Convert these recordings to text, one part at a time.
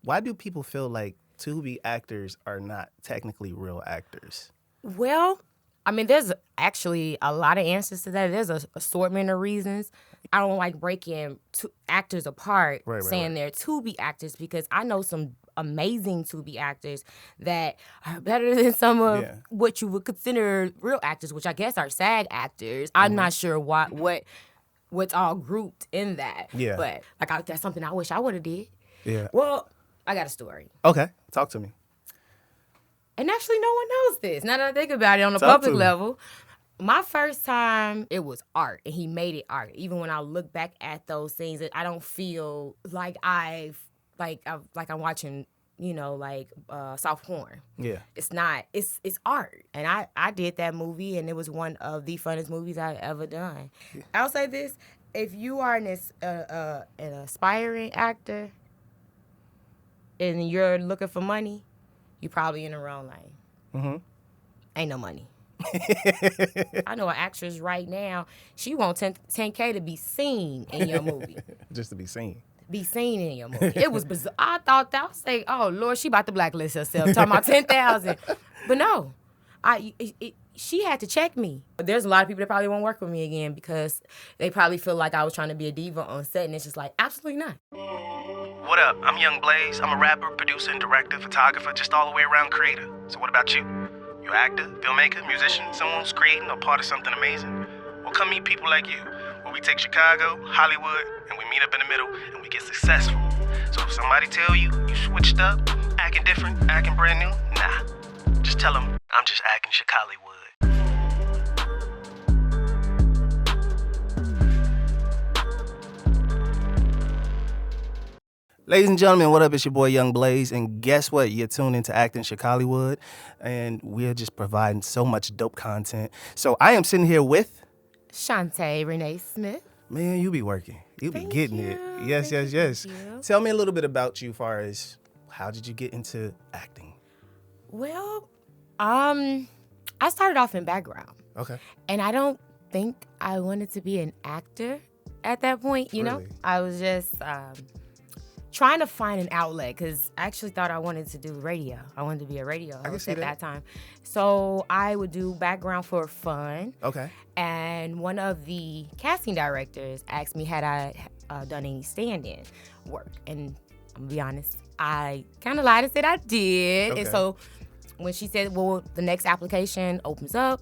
Why do people feel like Tubi actors are not technically real actors? Well, I mean, there's actually a lot of answers to that. There's an assortment of reasons. I don't like breaking actors apart, saying they're Tubi actors, because I know some amazing Tubi actors that are better than some of what you would consider real actors, which I guess are SAG actors. I'm not sure what's all grouped in that. Yeah. But that's something I wish I would have did. Yeah. Well, I got a story. Okay, talk to me. And actually, no one knows this. Now that I think about it on a public level, my first time, it was art, and he made it art. Even when I look back at those scenes, I don't feel like I'm watching, soft porn. Yeah. It's not. It's art. And I did that movie, and it was one of the funnest movies I've ever done. Yeah. I'll say this. If you are an aspiring actor and you're looking for money, you're probably in the wrong lane. Mm-hmm. Ain't no money. I know an actress right now, she wants $10K to be seen in your movie. Just to be seen. Be seen in your movie. It was bizarre. I thought that. I was like, oh, Lord, she about to blacklist herself. Talking about $10,000. But no, she had to check me. There's a lot of people that probably won't work with me again because they probably feel like I was trying to be a diva on set, and it's just like, absolutely not. What up? I'm YoungBlaze. I'm a rapper, producer, and director, photographer, just all the way around creator. So what about you? You an actor, filmmaker, musician, someone who's creating or part of something amazing? Well, come meet people like you, where we take Chicago, Hollywood, and we meet up in the middle, and we get successful. So if somebody tell you switched up, acting different, acting brand new, nah. Just tell them I'm just acting Chicallywood. Ladies and gentlemen, what up? It's your boy YoungBlaze, and guess what? You're tuned into Acting Chicallywood, and we're just providing so much dope content. So I am sitting here with Shanta Renee Smith. Man, you be working. You be getting it. Yes. You. Tell me a little bit about you, far as how did you get into acting? Well, I started off in background. Okay. And I don't think I wanted to be an actor at that point. You know, I was just trying to find an outlet, because I actually thought I wanted to do radio. I wanted to be a radio host at that time. So I would do background for fun. Okay. And one of the casting directors asked me had I done any stand-in work. And I'm going to be honest, I kind of lied and said I did. Okay. And so when she said, well, the next application opens up,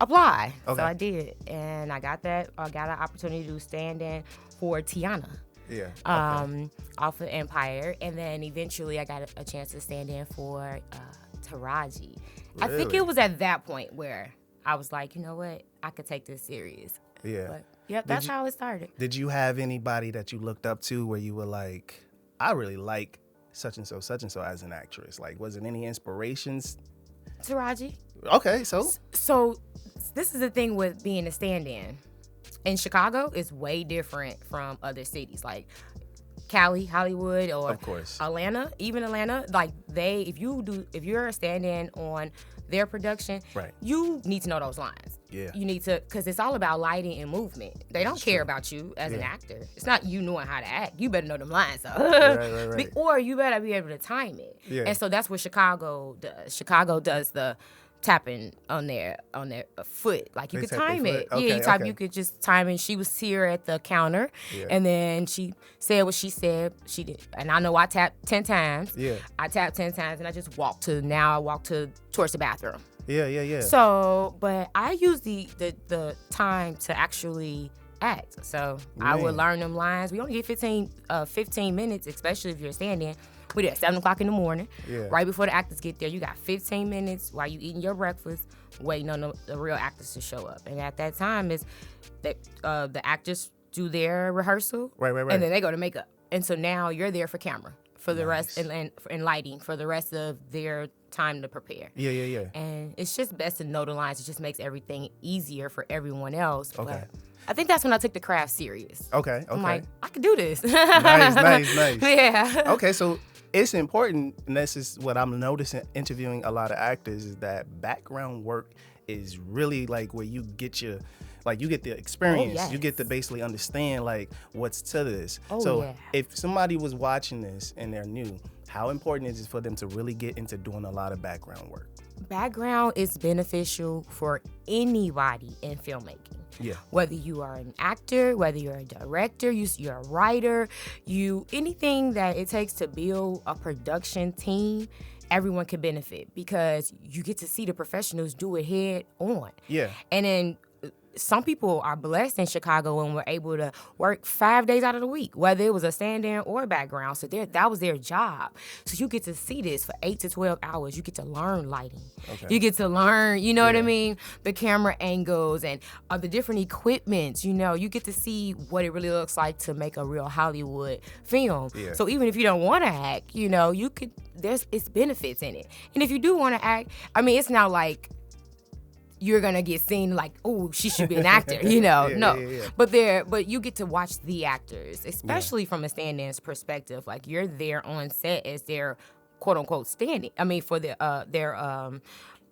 apply. Okay. So I did. And I got an opportunity to do stand-in for Tiana. Yeah. Off of Empire, and then eventually I got a chance to stand in for Taraji. Really? I think it was at that point where I was like, you know what, I could take this serious. Yeah. But, yep, that's how it started. Did you have anybody that you looked up to where you were like, I really like such and so as an actress? Like, was it any inspirations? Taraji. Okay, so this is the thing with being a stand-in. In Chicago, it's way different from other cities like Cali, Hollywood, or of course. Atlanta. Even Atlanta, like if you're a stand-in on their production, right, you need to know those lines. Yeah, you need to, because it's all about lighting and movement. They don't care about you as an actor. It's not you knowing how to act. You better know them lines, right. Or you better be able to time it. Yeah. And so that's what Chicago does. Chicago does the tapping on their foot, like you could time it. Okay, you could just time it. She was here at the counter, and then she said what she said. She did, and I know I tapped 10 times. Yeah, I tapped 10 times, and I just walked towards the bathroom. Yeah. So, but I use the time to actually act. So I would learn them lines. We only get 15 minutes, especially if you're standing. We're there at 7 o'clock in the morning, right before the actors get there. You got 15 minutes while you eating your breakfast, waiting on the real actors to show up. And at that time, is that the actors do their rehearsal, right, and then they go to makeup. And so now you're there for camera for the rest and lighting for the rest of their time to prepare. Yeah. And it's just best to know the lines. It just makes everything easier for everyone else. Okay. But I think that's when I took the craft serious. Okay. I'm like, I can do this. Nice. Yeah. Okay, so it's important, and this is what I'm noticing interviewing a lot of actors, is that background work is really like where you get your Like you get the experience. yes. You get to basically understand like what's to this. Oh, so yeah. if somebody was watching this and they're new, how important is it for them to really get into doing a lot of background work? Background is beneficial for anybody in filmmaking. Yeah. Whether you are an actor, whether you're a director, you're a writer, anything that it takes to build a production team, everyone can benefit because you get to see the professionals do it head on. Yeah. And then some people are blessed in Chicago and were able to work 5 days out of the week, whether it was a stand-in or a background. So that was their job. So you get to see this for 8 to 12 hours. You get to learn lighting. Okay. You get to learn, you know what I mean? The camera angles and the different equipments, you get to see what it really looks like to make a real Hollywood film. Yeah. So even if you don't want to act, you could, it's benefits in it. And if you do want to act, I mean, it's not like you're gonna get seen like, oh, she should be an actor, no. Yeah. But you get to watch the actors, especially from a stand-in's perspective. Like you're there on set as their quote unquote standing. I mean, for their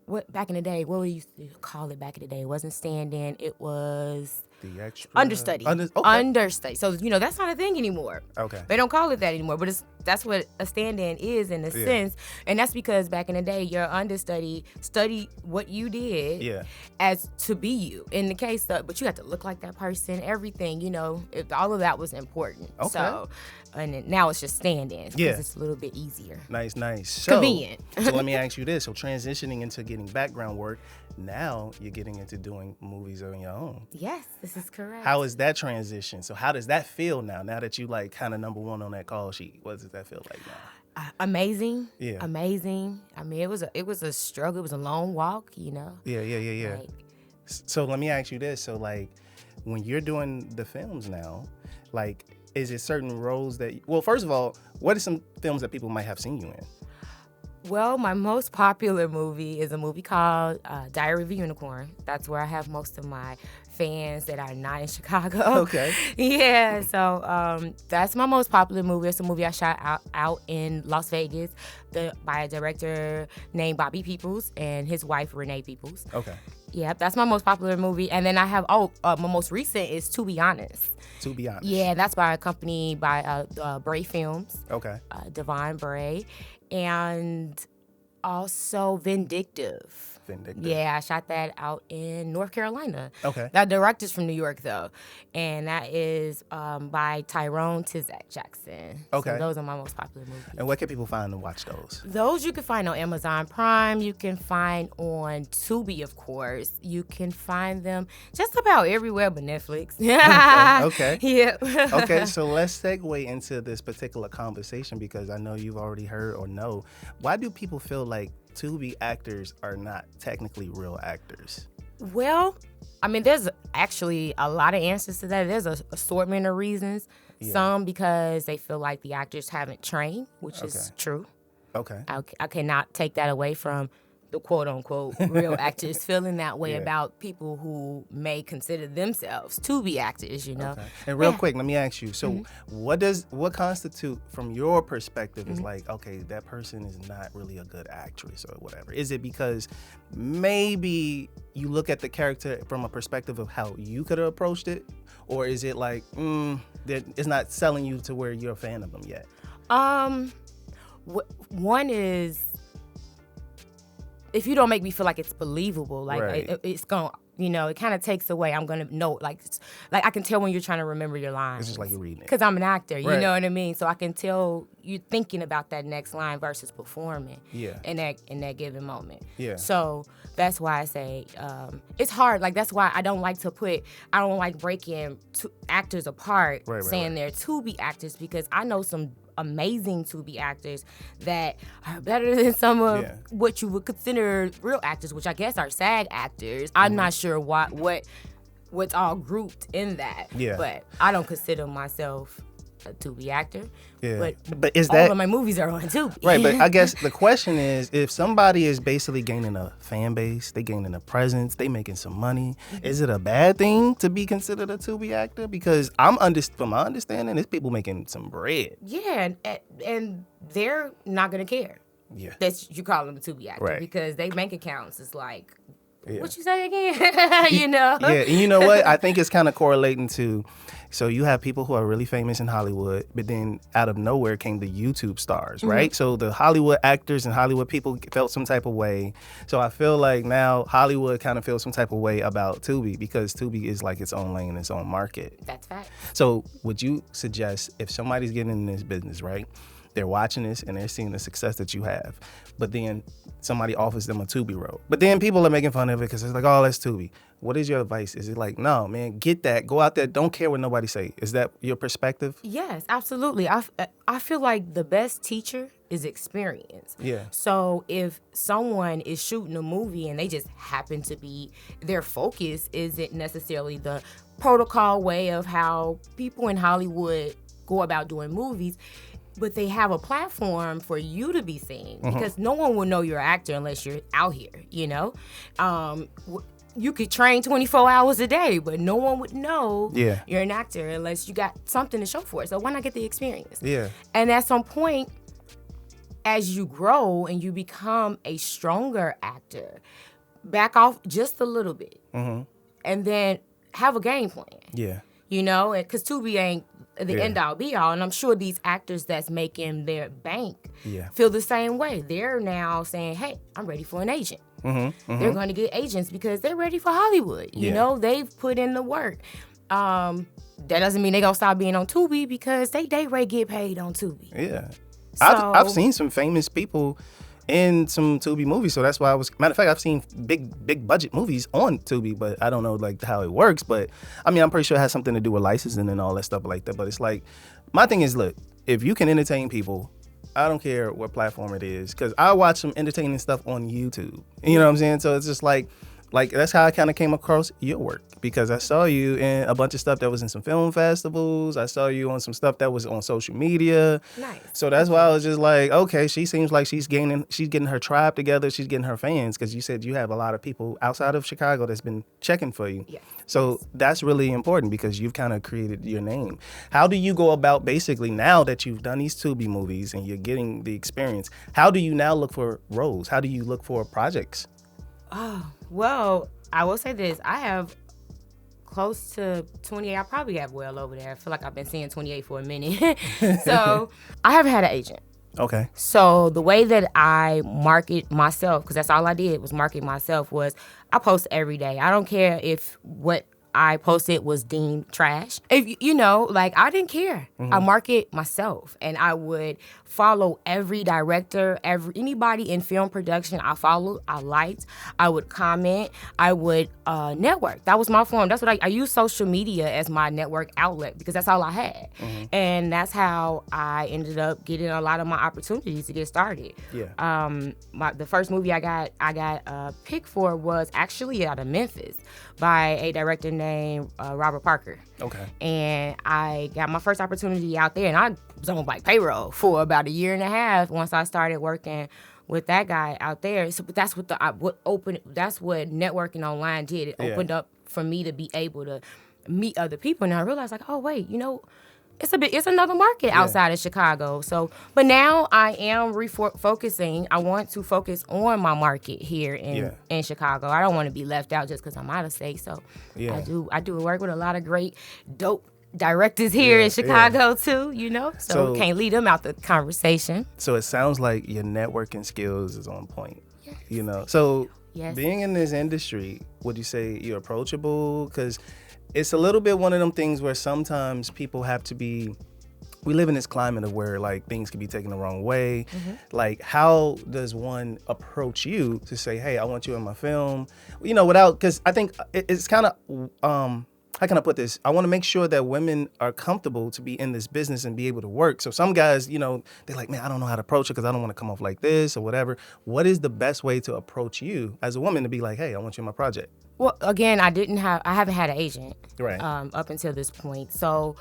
what back in the day, what we used to call it back in the day? It wasn't stand-in, it was The extra understudy. Okay. Understudy. So that's not a thing anymore. Okay. They don't call it that anymore, but that's what a stand-in is in a sense, and that's because back in the day, your understudy studied what you did as to be you. In the case of, but you had to look like that person, everything, all of that was important. Okay. So, and then now it's just stand-ins because it's a little bit easier. Nice. So, convenient. So let me ask you this. So transitioning into getting background work, now you're getting into doing movies on your own. Yes, this is correct. How is that transition? So how does that feel now that you like kind of number one on that call sheet? What does that feel like now? Amazing. Yeah. Amazing. I mean, it was a struggle. It was a long walk, Yeah. Like, So let me ask you this. So like when you're doing the films now, like is it certain roles well, first of all, what are some films that people might have seen you in? well, my most popular movie is a movie called Diary of a Unicorn. That's where I have most of my fans that are not in Chicago. Okay. Yeah, so that's my most popular movie. It's a movie I shot out in Las Vegas by a director named Bobby Peoples and his wife, Renee Peoples. Okay. Yeah, that's my most popular movie. And then I have, my most recent is To Be Honest. To Be Honest. Yeah, that's by a company by Bray Films. Okay. Devon Bray. And also Vindictive. Yeah, I shot that out in North Carolina. Okay. That director's from New York, though. And that is by Tyrone Tizak Jackson. Okay. So those are my most popular movies. And where can people find to watch those? Those you can find on Amazon Prime. You can find on Tubi, of course. You can find them just about everywhere but Netflix. Okay. Yeah. Okay, so let's segue into this particular conversation because I know you've already heard or know. Why do people feel like Tubi actors are not technically real actors? Well, I mean, there's actually a lot of answers to that. There's an assortment of reasons. Yeah. Some because they feel like the actors haven't trained, which is true. Okay. I cannot take that away from the quote-unquote real actors feeling that way about people who may consider themselves to be actors, Okay. And real quick, let me ask you, so what constitute from your perspective is like, okay, that person is not really a good actress or whatever? Is it because maybe you look at the character from a perspective of how you could have approached it? Or is it like, that it's not selling you to where you're a fan of them yet? One is, if you don't make me feel like it's believable, like it's going, it kind of takes away. I'm gonna know, like I can tell when you're trying to remember your lines. It's just like you're reading it. Because I'm an actor, you know what I mean. So I can tell you thinking about that next line versus performing. Yeah. In that given moment. Yeah. So that's why I say it's hard. Like that's why I don't like breaking actors apart, saying they're to be actors, because I know some amazing to be actors that are better than some of what you would consider real actors, which I guess are SAG actors. I'm not sure what's all grouped in that. Yeah. But I don't consider myself a Tubi actor. Yeah. But is all that of my movies are on Tubi. Right, but I guess the question is, if somebody is basically gaining a fan base, they gaining a presence, they making some money, is it a bad thing to be considered a Tubi actor? Because from my understanding, there's people making some bread. Yeah, and they're not gonna care. Yeah. That you call them a Tubi actor, Right. because they bank accounts is like what you say again? you know? Yeah, and you know what? I think it's kind of correlating to, so you have people who are really famous in Hollywood, but then out of nowhere came the YouTube stars, right? So the Hollywood actors and Hollywood people felt some type of way. So I feel like now Hollywood kind of feels some type of way about Tubi because Tubi is like its own lane, its own market. That's fact. So would you suggest if somebody's getting in this business, right? They're watching this and they're seeing the success that you have, but then somebody offers them a Tubi role. But then people are making fun of it because it's like, oh, that's Tubi. What is your advice? Is it like, no, man, get that, go out there, don't care what nobody say? Is that your perspective? Yes, absolutely. I feel like the best teacher is experience. Yeah. So if someone is shooting a movie and they just happen to be, their focus isn't necessarily the protocol way of how people in Hollywood go about doing movies, but they have a platform for you to be seen because no one will know you're an actor unless you're out here, you know? You could train 24 hours a day, but no one would know you're an actor unless you got something to show for it. So why not get the experience? Yeah. And at some point, as you grow and you become a stronger actor, back off just a little bit and then have a game plan. Yeah. You know, because Tubi ain't the end all be all. And I'm sure these actors that's making their bank feel the same way. They're now saying, hey, I'm ready for an agent. They're going to get agents because they're ready for Hollywood. You know, they've put in the work. That doesn't mean they're going to stop being on Tubi because they day rate get paid on Tubi. Yeah. So, I've seen some famous people in some Tubi movies, so that's why matter of fact, I've seen big budget movies on Tubi, but I don't know like how it works, but I mean, I'm pretty sure it has something to do with licensing and all that stuff like that, but it's like, my thing is, look, if you can entertain people, I don't care what platform it is, because I watch some entertaining stuff on YouTube, you know what I'm saying? So it's just like that's how I kind of came across your work, because I saw you in a bunch of stuff that was in some film festivals. I saw you on some stuff that was on social media. Nice. So that's why I was just like, okay, she seems like she's getting her tribe together. She's getting her fans, because you said you have a lot of people outside of Chicago that's been checking for you. Yes. So that's really important because you've kind of created your name. How do you go about basically now that you've done these Tubi movies and you're getting the experience, how do you now look for roles? How do you look for projects? Oh, well, I will say this. I have close to 28. I probably have well over there. I feel like I've been seeing 28 for a minute. So I haven't had an agent. Okay. So the way that I market myself, because that's all I did was market myself, was I post every day. I don't care if what I posted was deemed trash. If you know, like, I didn't care. I market myself, and I would follow every director, anybody in film production. I followed, I liked, I would comment, I would network. That was my form. That's what I use social media as my network outlet because that's all I had, and that's how I ended up getting a lot of my opportunities to get started. Yeah. The first movie I got picked for was actually out of Memphis by a director named Robert Parker. Okay. And I got my first opportunity out there, and I was on like payroll for about a year and a half once I started working with that guy out there. So, but that's what that's what networking online did. It opened up for me to be able to meet other people, and I realized like, oh wait, you know, it's another market outside of Chicago. So, but now I am focusing. I want to focus on my market here in Chicago. I don't want to be left out just because I'm out of state. So, I do work with a lot of great, dope directors here in Chicago too. You know, so can't leave them out the conversation. So it sounds like your networking skills is on point. Yes. You know, so being in this industry, would you say you're approachable? Because it's a little bit one of them things where sometimes people have to be, we live in this climate of where like things can be taken the wrong way. Like, how does one approach you to say, hey, I want you in my film? You know, because I think it's kind of, how can I put this? I want to make sure that women are comfortable to be in this business and be able to work. So some guys, you know, they're like, man, I don't know how to approach it because I don't want to come off like this or whatever. What is the best way to approach you as a woman to be like, hey, I want you in my project? Well, again, I haven't had an agent up until this point. So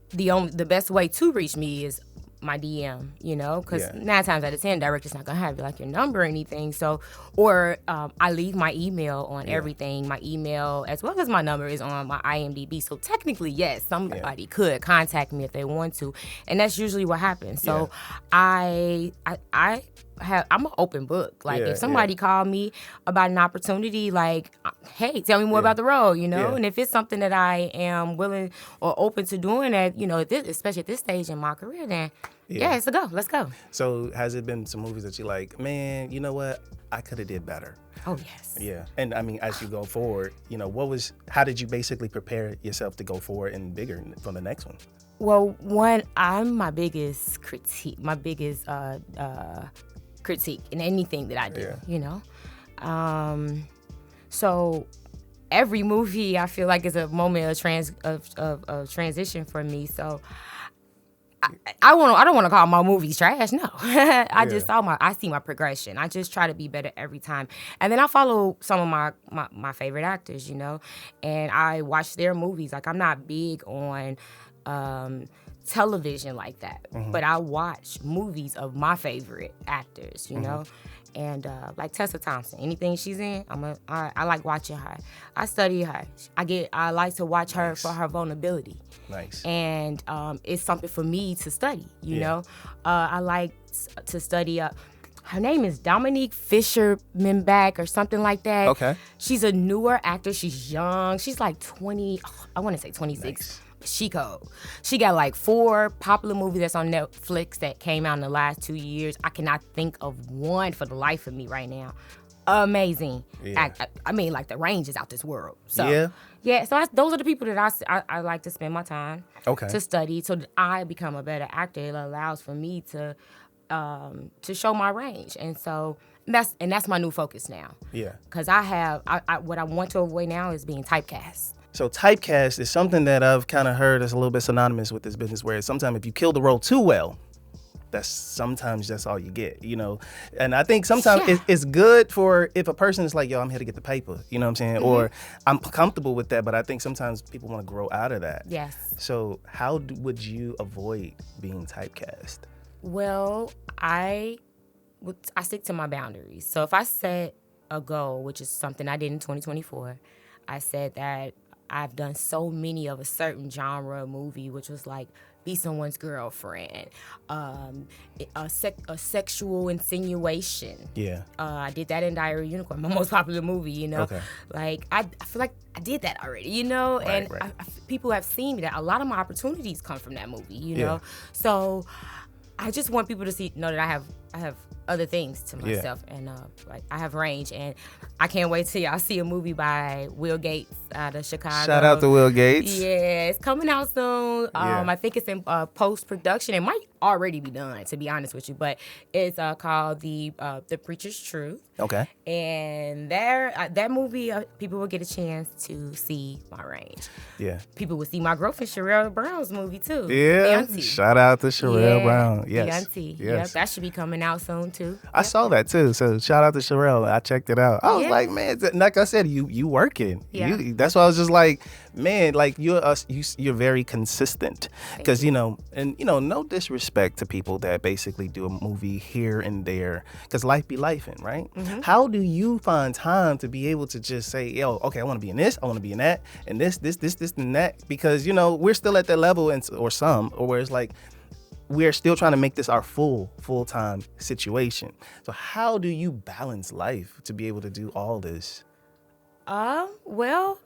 the best way to reach me is my DM, you know, because 9 times out of 10, director's not gonna have like your number or anything. So, or I leave my email on everything. My email as well as my number is on my IMDb. So technically, yes, somebody could contact me if they want to, and that's usually what happens. So I I'm an open book. Like if somebody called me about an opportunity, like, hey, tell me more about the role, you know? And if it's something that I am willing or open to doing at, you know, especially at this stage in my career, then it's a go. Let's go. So has it been some movies that you like, man, you know what? I could have did better. Oh, yes. Yeah. And I mean, as you go forward, you know, how did you basically prepare yourself to go forward and bigger for the next one? Well, I'm my biggest critique in anything that I do, you know? So every movie I feel like is a moment of transition for me. So I don't want to call my movies trash. No, I see my progression. I just try to be better every time, and then I follow some of my favorite actors, you know, and I watch their movies. Like I'm not big on television like that, but I watch movies of my favorite actors, you know. And like Tessa Thompson, anything she's in, I like watching her. I study her. I like to watch her for her vulnerability. Nice. And it's something for me to study, you know. I like to study her name is Dominique Fisherman-Back or something like that. Okay. She's a newer actor. She's young. She's like 20, I want to say 26. Nice. She cold. She got like 4 popular movies that's on Netflix that came out in the last 2 years. I cannot think of one for the life of me right now. Amazing. Yeah. I mean, like the range is out this world. So so those are the people that I like to spend my time to study, so that I become a better actor. It allows for me to show my range, and so that's my new focus now. Yeah. Because what I want to avoid now is being typecast. So typecast is something that I've kind of heard is a little bit synonymous with this business, where sometimes if you kill the role too well, that's all you get, you know. And I think sometimes it's good for if a person is like, yo, I'm here to get the paper, you know what I'm saying? Or I'm comfortable with that, but I think sometimes people want to grow out of that. Yes. So how would you avoid being typecast? Well, I stick to my boundaries. So if I set a goal, which is something I did in 2024, I said that I've done so many of a certain genre movie, which was like be someone's girlfriend, a sexual insinuation. Yeah. I did that in Diary of a Unicorn, my most popular movie, you know. Okay. Like, I feel like I did that already, you know. Right, and people have seen that. A lot of my opportunities come from that movie, you know. So I just want people to know that I have other things to myself, and like I have range, and I can't wait till y'all see a movie by Will Gates out of Chicago. Shout out to Will Gates. Yeah, it's coming out soon. I think it's in post-production. It might already be done, to be honest with you, but it's called The Preacher's Truth. Okay. And that movie, people will get a chance to see my range. Yeah. People will see my growth in Sherelle Brown's movie too. Yeah. Auntie. Shout out to Sherelle Brown. Yes. Auntie. Yes. Yep, that should be coming out soon too. I saw that too. So shout out to Sherelle. I checked it out. I was like, man, like I said, you working. Yeah. That's why I was just like, man, like you're very consistent. Because you know, and you know, no disrespect to people that basically do a movie here and there, because life be lifing, right? Mm-hmm. How do you find time to be able to just say, yo, okay, I want to be in this, I want to be in that, and this, and that? Because you know, we're still at that level, or where it's like we're still trying to make this our full-time situation. So how do you balance life to be able to do all this? Well,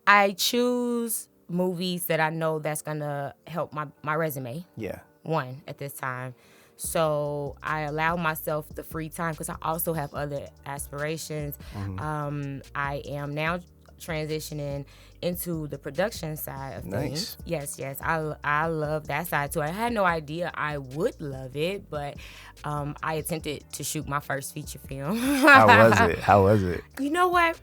I choose movies that I know that's gonna help my resume. Yeah. One at this time. So I allow myself the free time because I also have other aspirations. Mm-hmm. I am now transitioning into the production side of things. Yes. I love that side too. I had no idea I would love it, but I attempted to shoot my first feature film. How was it? You know what?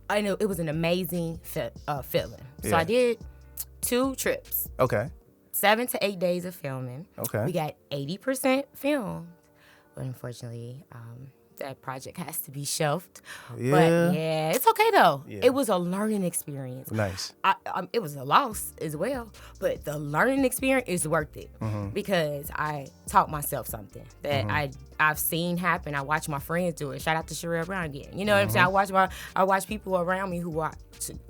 I know it was an amazing feeling. So I did 2 trips. Okay. 7 to 8 days of filming. Okay. We got 80% filmed, but unfortunately, that project has to be shelved. Yeah. But yeah, it's okay though. Yeah. It was a learning experience. Nice. It was a loss as well, but the learning experience is worth it because I taught myself something that I've seen happen. I watch my friends do it. Shout out to Sherelle Brown again. You know what I'm saying? I watch people around me who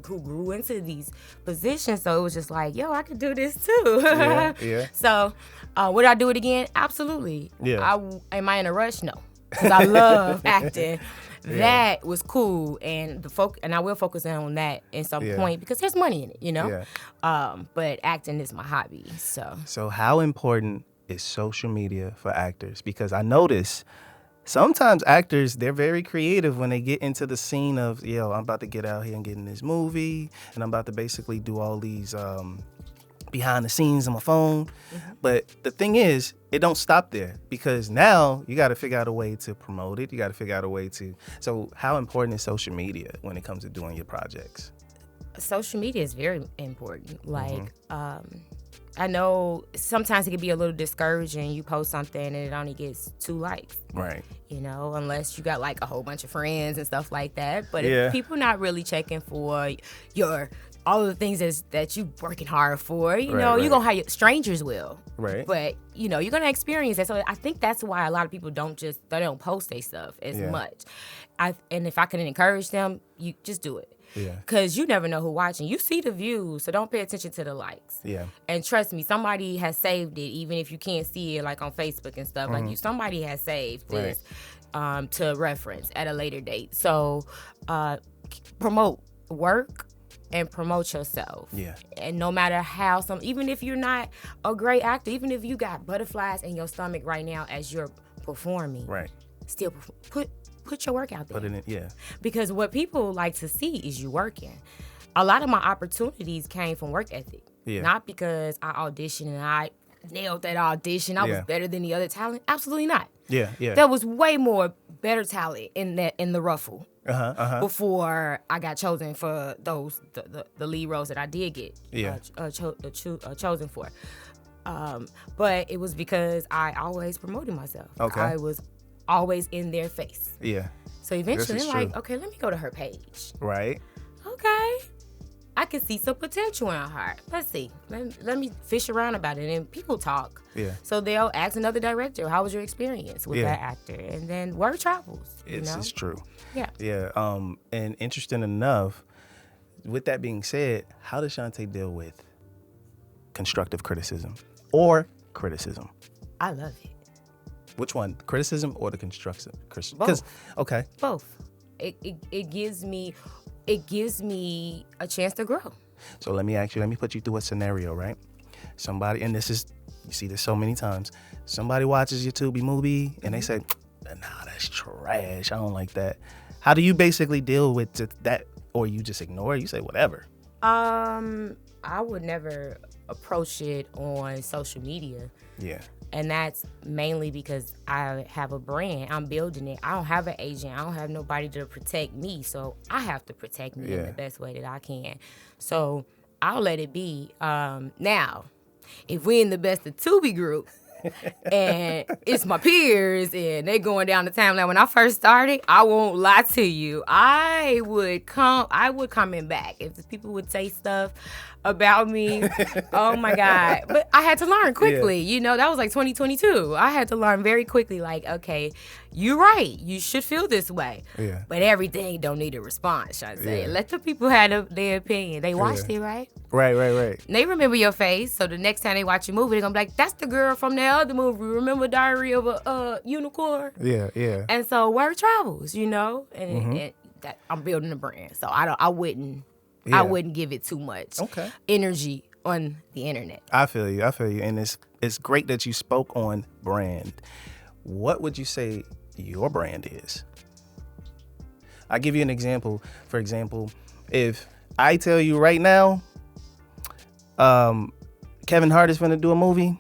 grew into these positions. So it was just like, yo, I could do this too. Yeah. So would I do it again? Absolutely. Yeah. Am I in a rush? No. because I love acting. That was cool, and and I will focus on that in some point because there's money in it, you know. But acting is my hobby. So how important is social media for actors? Because I notice sometimes actors, they're very creative when they get into the scene of, I'm about to get out here and get in this movie, and I'm about to basically do all these behind the scenes on my phone. But the thing is, it don't stop there, because now you got to figure out a way to promote it. You got to figure out a way to. So how important is social media when it comes to doing your projects? Social media is very important. Like, I know sometimes it can be a little discouraging. You post something and it only gets 2 likes. Right. You know, unless you got like a whole bunch of friends and stuff like that. But if people not really checking for all of the things that you working hard for, you're going to have strangers will. Right. But, you're going to experience that. So I think that's why a lot of people don't post their stuff as much. And if I can encourage them, you just do it. Yeah. Because you never know who's watching. You see the views, so don't pay attention to the likes. Yeah. And trust me, somebody has saved it, even if you can't see it like on Facebook and stuff. Like somebody has saved this to reference at a later date. So promote work and promote yourself. Yeah. And no matter how even if you're not a great actor, even if you got butterflies in your stomach right now as you're performing, still put your work out there. Put it in, Because what people like to see is you working. A lot of my opportunities came from work ethic. Yeah. Not because I auditioned and I nailed that audition. I was better than the other talent. Absolutely not. Yeah. There was way more better talent in the ruffle. Before I got chosen for the lead roles that I did get chosen for. But it was because I always promoted myself. Okay. I was always in their face. Yeah. So eventually, I'm like, okay, let me go to her page. Right. Okay. I can see some potential in her. Let's see. Let me fish around about it. And people talk. Yeah. So they'll ask another director, how was your experience with that actor? And then word travels. It's true. Yeah. Yeah. And interesting enough, with that being said, how does Shanta deal with constructive criticism or criticism? I love it. Which one, criticism or the construction? Both. Okay. Both. It gives me a chance to grow. So let me put you through a scenario, right? Somebody, and you see this so many times. Somebody watches your Tubi movie and they say, "Nah, that's trash. I don't like that." How do you basically deal with that, or you just ignore it? You say whatever. I would never approach it on social media. Yeah. And that's mainly because I have a brand. I'm building it. I don't have an agent. I don't have nobody to protect me. So I have to protect me in the best way that I can. So I'll let it be. Now, if we're in the Best of Tubi group and it's my peers and they going down the timeline, when I first started, I won't lie to you, I would comment back if people would say stuff about me. Oh my God. But I had to learn quickly. That was like 2022. I had to learn very quickly, like, okay, you're right. You should feel this way. Yeah. But everything don't need a response, Shanta. Yeah. Let the people have their opinion. They watched it, right? Right. They remember your face, so the next time they watch your movie, they're going to be like, that's the girl from that other movie. Remember Diary of a Unicorn? Yeah. And so word travels, and that I'm building a brand. So I wouldn't give it too much energy on the internet. I feel you. And it's great that you spoke on brand. What would you say your brand is? I'll give you an example. For example, if I tell you right now, Kevin Hart is going to do a movie,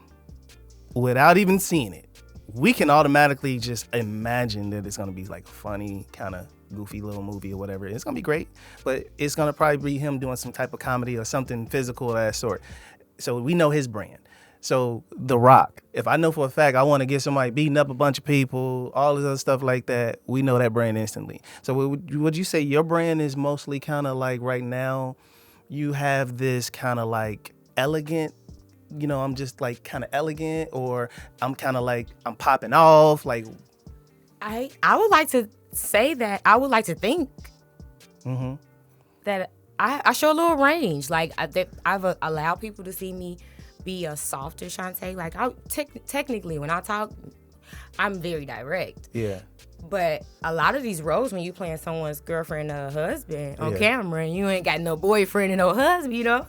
without even seeing it, we can automatically just imagine that it's going to be like funny, kind of goofy little movie or whatever. It's gonna be great, but it's gonna probably be him doing some type of comedy or something physical of that sort. So we know his brand. So The Rock, if I know for a fact I want to get somebody beating up a bunch of people, all this other stuff like that, we know that brand instantly. So would you say your brand is mostly kind of like right now, you have this kind of like elegant, I'm just like kind of elegant, or I'm kind of like I'm popping off, like I would like to say that I would like to think that I show a little range. Like I've allowed people to see me be a softer Shanta. Like technically when I talk, I'm very direct. Yeah. But a lot of these roles, when you playing someone's girlfriend or husband on camera, and you ain't got no boyfriend and no husband, you know,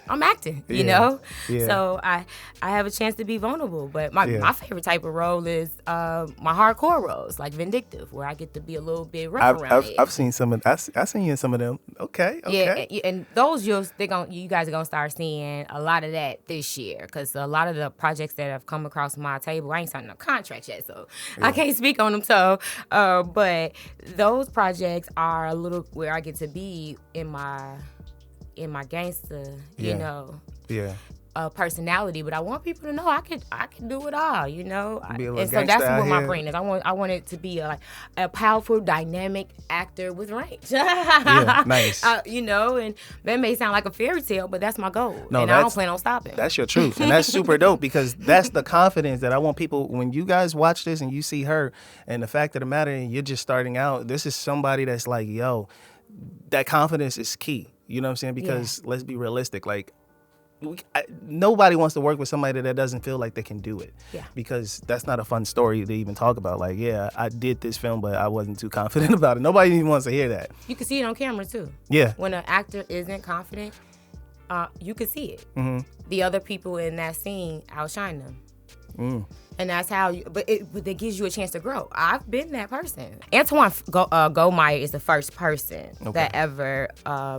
I'm acting, you know? Yeah. So I have a chance to be vulnerable. But my favorite type of role is my hardcore roles, like Vindictive, where I get to be a little bit rough around it. I've seen some of, I've seen you in some of them. Okay. Yeah, and those you guys are going to start seeing a lot of that this year, because a lot of the projects that have come across my table, I ain't signed no contracts yet, so I can't speak on them. So, but those projects are a little where I get to be in my gangster, you know, personality. But I want people to know I can do it all, you know. And so that's what my brain is. I want it to be a powerful, dynamic actor with range. Yeah, nice. You know, and that may sound like a fairy tale, but that's my goal. No, and I don't plan on stopping. That's your truth, and that's super dope, because that's the confidence that I want people, when you guys watch this and you see her, and the fact of the matter, and you're just starting out, this is somebody that's like, yo, that confidence is key. You know what I'm saying? Because let's be realistic, like, nobody wants to work with somebody that doesn't feel like they can do it. Yeah. Because that's not a fun story to even talk about. Like, yeah, I did this film, but I wasn't too confident about it. Nobody even wants to hear that. You can see it on camera, too. Yeah. When an actor isn't confident, you can see it. Mm-hmm. The other people in that scene outshine them. Mm. And that's how but it gives you a chance to grow. I've been that person. Antoine Goldmeyer is the first person that ever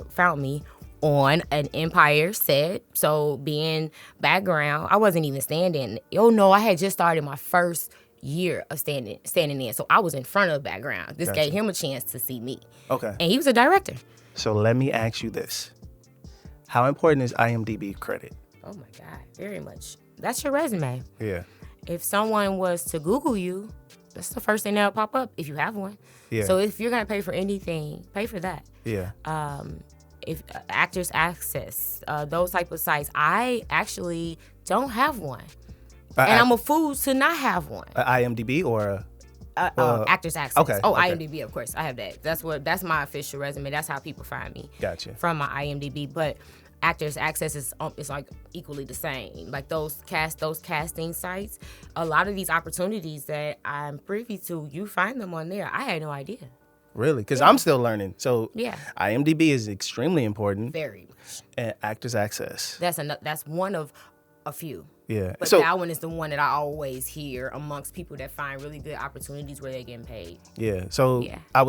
found me on an Empire set. So being background, I wasn't even standing. Oh no, I had just started my first year of standing in. So I was in front of the background. This gave him a chance to see me. Okay. And he was a director. So let me ask you this. How important is IMDb credit? Oh my God, very much. That's your resume. Yeah. If someone was to Google you, that's the first thing that'll pop up if you have one. Yeah. So if you're gonna pay for anything, pay for that. Yeah. If Actors Access, those type of sites, I actually don't have one, and I'm a fool to not have one. IMDb or Actors Access. Okay. Oh, okay. IMDb, of course, I have that. That's my official resume. That's how people find me. Gotcha. From my IMDb, but Actors Access is like equally the same. Like those casting sites, a lot of these opportunities that I'm privy to, you find them on there. I had no idea. Really? Because I'm still learning. So yeah, IMDb is extremely important. Very much. And Actors Access. That's one of a few. Yeah. But that one is the one that I always hear amongst people that find really good opportunities where they're getting paid. Yeah. So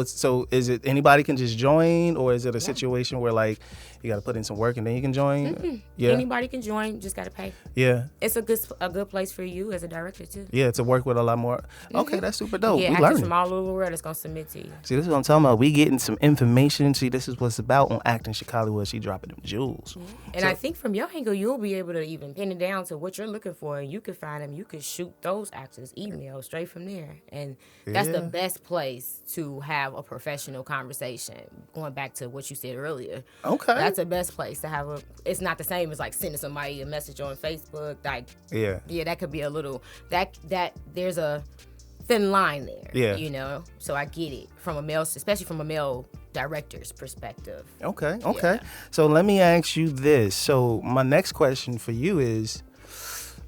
So is it anybody can just join, or is it a situation where like you got to put in some work and then you can join? Mm-hmm. Yeah. Anybody can join, just got to pay. Yeah. It's a good place for you as a director too. Yeah, to work with a lot more. Mm-hmm. Okay, that's super dope. Yeah, actors from all over the world that's gonna submit to you. See, this is what I'm talking about. We getting some information. See, this is what's about on Acting Chicallywood. She dropping them jewels. Mm-hmm. And I think from your angle, you'll be able to even pin it down to what you're looking for, and you can find them. You can shoot those actors emails straight from there, and that's the best place to have a professional conversation. Going back to what you said earlier. Okay. That's the best place to have it's not the same as like sending somebody a message on Facebook. Like, yeah, that could be a little, that there's a thin line there. Yeah. You know? So I get it especially from a male director's perspective. Okay. Yeah. So let me ask you this. So my next question for you is,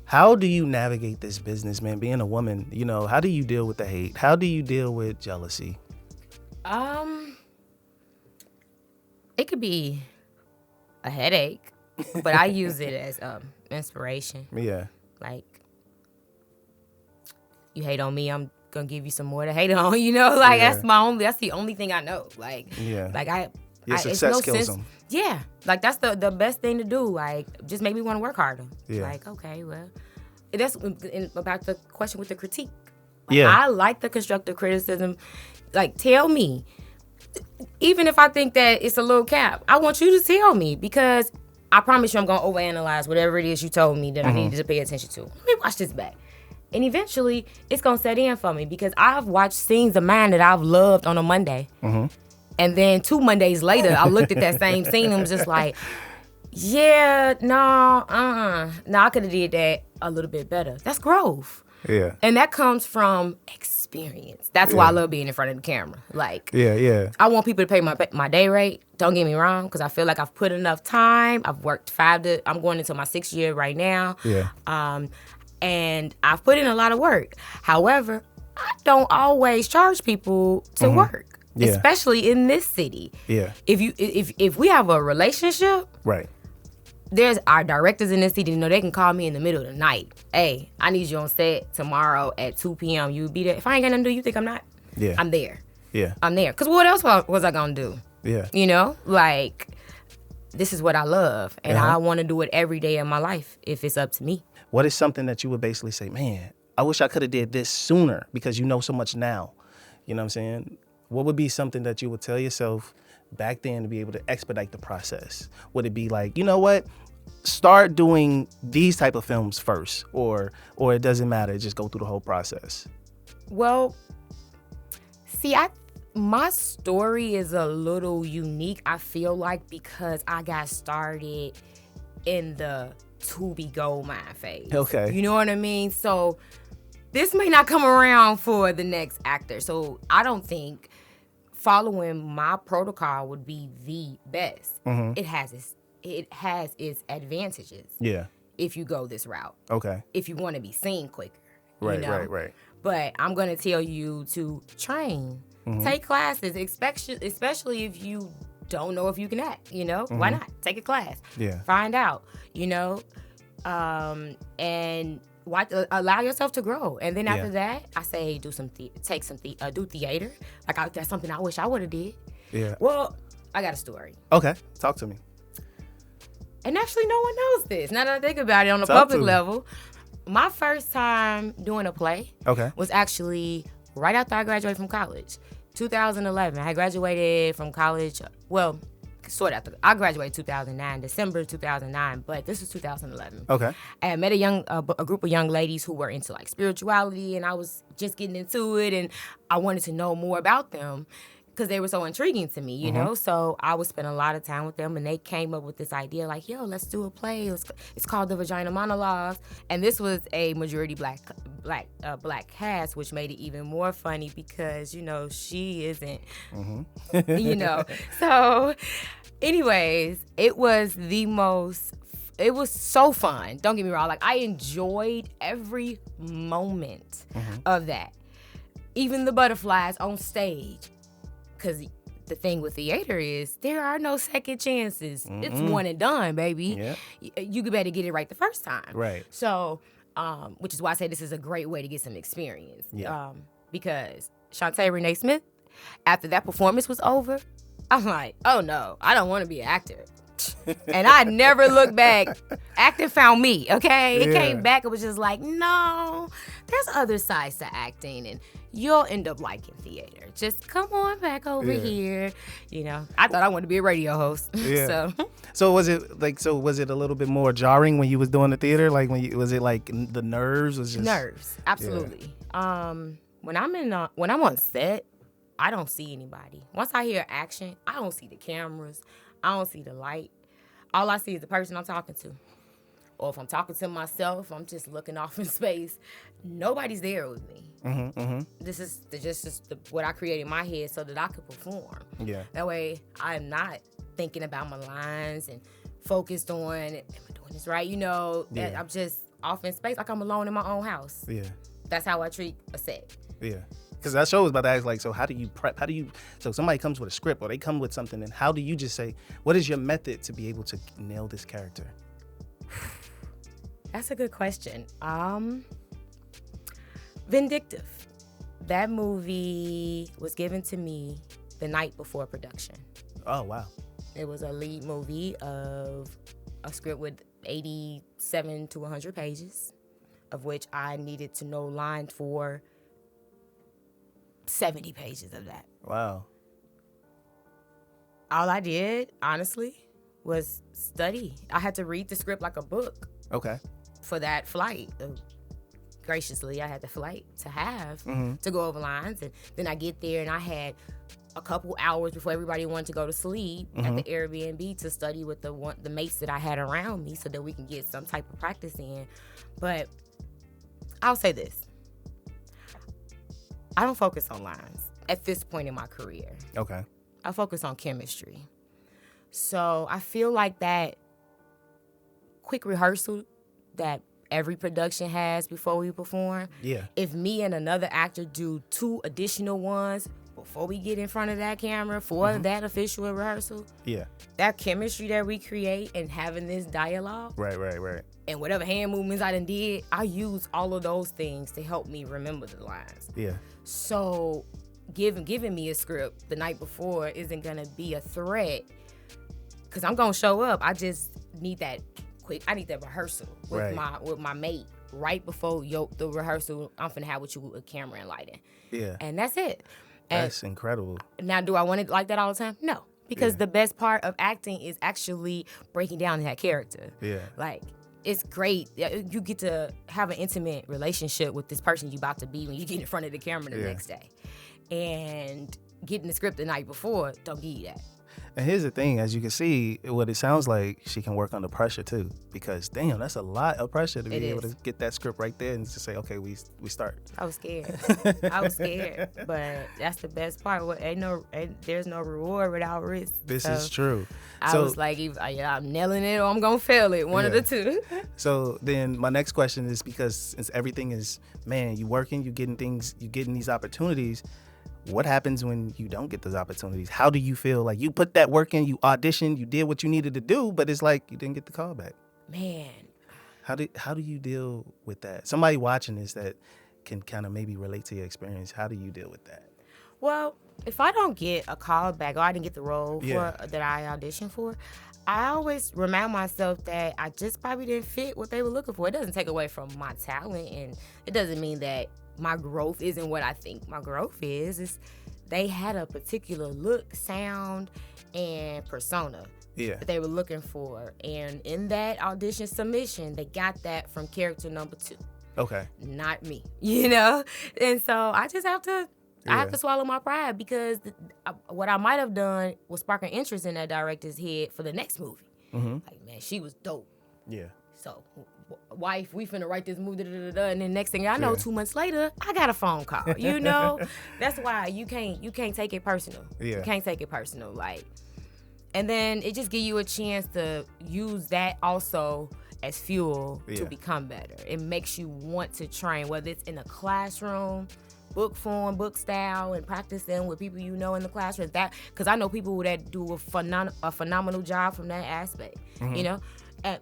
how do you navigate this business, man? Being a woman, you know, how do you deal with the hate? How do you deal with jealousy? It could be a headache, but I use it as inspiration. Yeah. Like, you hate on me, I'm gonna give you some more to hate on. You know, like that's the only thing I know. Like, like your success kills them. Yeah, like that's the best thing to do. Like, just make me want to work harder. Yeah. Like, okay, well, that's about the question with the critique. Like, I like the constructive criticism. Like, tell me. Even if I think that it's a little cap, I want you to tell me, because I promise you I'm going to overanalyze whatever it is you told me that I needed to pay attention to. Let me watch this back. And eventually, it's going to set in for me, because I've watched scenes of mine that I've loved on a Monday. Mm-hmm. And then 2 Mondays later, I looked at that same scene and was just like, I could have did that a little bit better. That's growth. Yeah. And that comes from experience. That's why I love being in front of the camera. Like, I want people to pay my day rate. Don't get me wrong, because I feel like I've put enough time. I've worked I'm going into my 6th year right now. Yeah. And I've put in a lot of work. However, I don't always charge people to work, especially in this city. Yeah. If we have a relationship, Right. there's our directors in this city, you know, they can call me in the middle of the night. Hey, I need you on set tomorrow at 2 p.m. You be there. If I ain't got nothing to do, you think I'm not? Yeah. I'm there. Yeah. I'm there. Because what else was I going to do? Yeah. You know, like, this is what I love. And I want to do it every day of my life if it's up to me. What is something that you would basically say, man, I wish I could have did this sooner because you know so much now? You know what I'm saying? What would be something that you would tell yourself back then to be able to expedite the process? Would it be like, you know what? Start doing these type of films first, or it doesn't matter, just go through the whole process? Well, see, my story is a little unique, I feel like, because I got started in the Tubi gold mine phase. Okay. You know what I mean? So this may not come around for the next actor. So I don't think following my protocol would be the best. It has its advantages. Yeah. If you go this route. Okay. If you want to be seen quicker. Right, you know? right. But I'm going to tell you to train. Take classes, especially if you don't know if you can act, you know? Why not? Take a class. Yeah. Find out, you know? And allow yourself to grow. And then after that, I say do theater. Like, that's something I wish I would have did. Yeah. Well, I got a story. Okay. Talk to me. And actually, no one knows this. Now that I think about it on a public level, my first time doing a play was actually right after I graduated from college, 2011. I graduated from college, well, sort of after. I graduated 2009, December 2009, but this was 2011. Okay. I met a group of young ladies who were into like spirituality, and I was just getting into it, and I wanted to know more about them because they were so intriguing to me, you know? So I would spend a lot of time with them, and they came up with this idea like, yo, let's do a play. It's called The Vagina Monologues. And this was a majority black cast, which made it even more funny because, you know, she isn't, you know? So anyways, it was so fun. Don't get me wrong. Like, I enjoyed every moment of that. Even the butterflies on stage. Because the thing with theater is there are no second chances. It's one and done, baby. Yeah. You better get it right the first time. Right. So, which is why I say this is a great way to get some experience. Yeah. Because Shanta Renee Smith, after that performance was over, I'm like, oh no, I don't want to be an actor. And I never looked back. Acting found me, okay? It came back. It was just like, no, there's other sides to acting, and you'll end up liking theater. Just come on back over here. You know, I thought I wanted to be a radio host. Yeah. So was it a little bit more jarring when you was doing the theater? Like was it like the nerves? Was just nerves? Absolutely. Yeah. When I'm on set, I don't see anybody. Once I hear action, I don't see the cameras. I don't see the light. All I see is the person I'm talking to. Or if I'm talking to myself, I'm just looking off in space. Nobody's there with me. This is just what I created in my head so that I could perform. Yeah. That way, I'm not thinking about my lines and focused on, am I doing this right? You know, I'm just off in space like I'm alone in my own house. Yeah. That's how I treat a set. Yeah. Because that show was about to ask, like, so how do you prep? So somebody comes with a script or they come with something, and how do you just say, what is your method to be able to nail this character? That's a good question. Vindictive. That movie was given to me the night before production. Oh, wow. It was a lead movie of a script with 87 to 100 pages, of which I needed to know lines for 70 pages of that. Wow. All I did, honestly, was study. I had to read the script like a book. Okay. For that flight. Graciously, I had the flight to have to go over lines. And then I get there and I had a couple hours before everybody wanted to go to sleep at the Airbnb to study with the mates that I had around me so that we can get some type of practice in. But I'll say this. I don't focus on lines at this point in my career. Okay. I focus on chemistry. So I feel like that quick rehearsal that every production has before we perform. Yeah. If me and another actor do 2 additional ones before we get in front of that camera for that official rehearsal, Yeah. that chemistry that we create and having this dialogue, Right. and whatever hand movements I done did, I use all of those things to help me remember the lines. Yeah. So giving me a script the night before isn't gonna be a threat, because I'm gonna show up. I just need that rehearsal with my mate right before the rehearsal. I'm finna have with you with camera and lighting. Yeah. And that's it. That's incredible. Now, do I want it like that all the time? No. Because the best part of acting is actually breaking down that character. Yeah. Like, it's great. You get to have an intimate relationship with this person you about to be when you get in front of the camera the next day. And getting the script the night before don't give you that. And here's the thing, as you can see, what it sounds like, she can work under pressure too. Because damn, that's a lot of pressure to be able to get that script right there and just say, okay, we start. I was scared. But that's the best part. There's no reward without risk. This is true. I was like, I'm nailing it or I'm gonna fail it. One of the two. So then my next question is, because since everything is, man, you working, you getting these opportunities. What happens when you don't get those opportunities? How do you feel? Like, you put that work in, you auditioned, you did what you needed to do, but it's like you didn't get the call back. Man. How do you deal with that? Somebody watching this that can kind of maybe relate to your experience, how do you deal with that? Well, if I don't get a call back or I didn't get the role that I auditioned for, I always remind myself that I just probably didn't fit what they were looking for. It doesn't take away from my talent, and it doesn't mean that my growth isn't what I think my growth is. They had a particular look, sound, and persona that they were looking for. And in that audition submission, they got that from character number 2. Okay. Not me, you know? And so I just have to, I have to swallow my pride, because what I might have done was spark an interest in that director's head for the next movie. Like, man, she was dope. Yeah. So, wife, we finna write this movie, and then next thing I know, 2 months later, I got a phone call. You know, that's why you can't take it personal. Yeah. You can't take it personal, like, and then it just give you a chance to use that also as fuel to become better. It makes you want to train, whether it's in a classroom, book form, book style, and practicing with people you know in the classroom. That, because I know people that do a phenomenal job from that aspect. You know.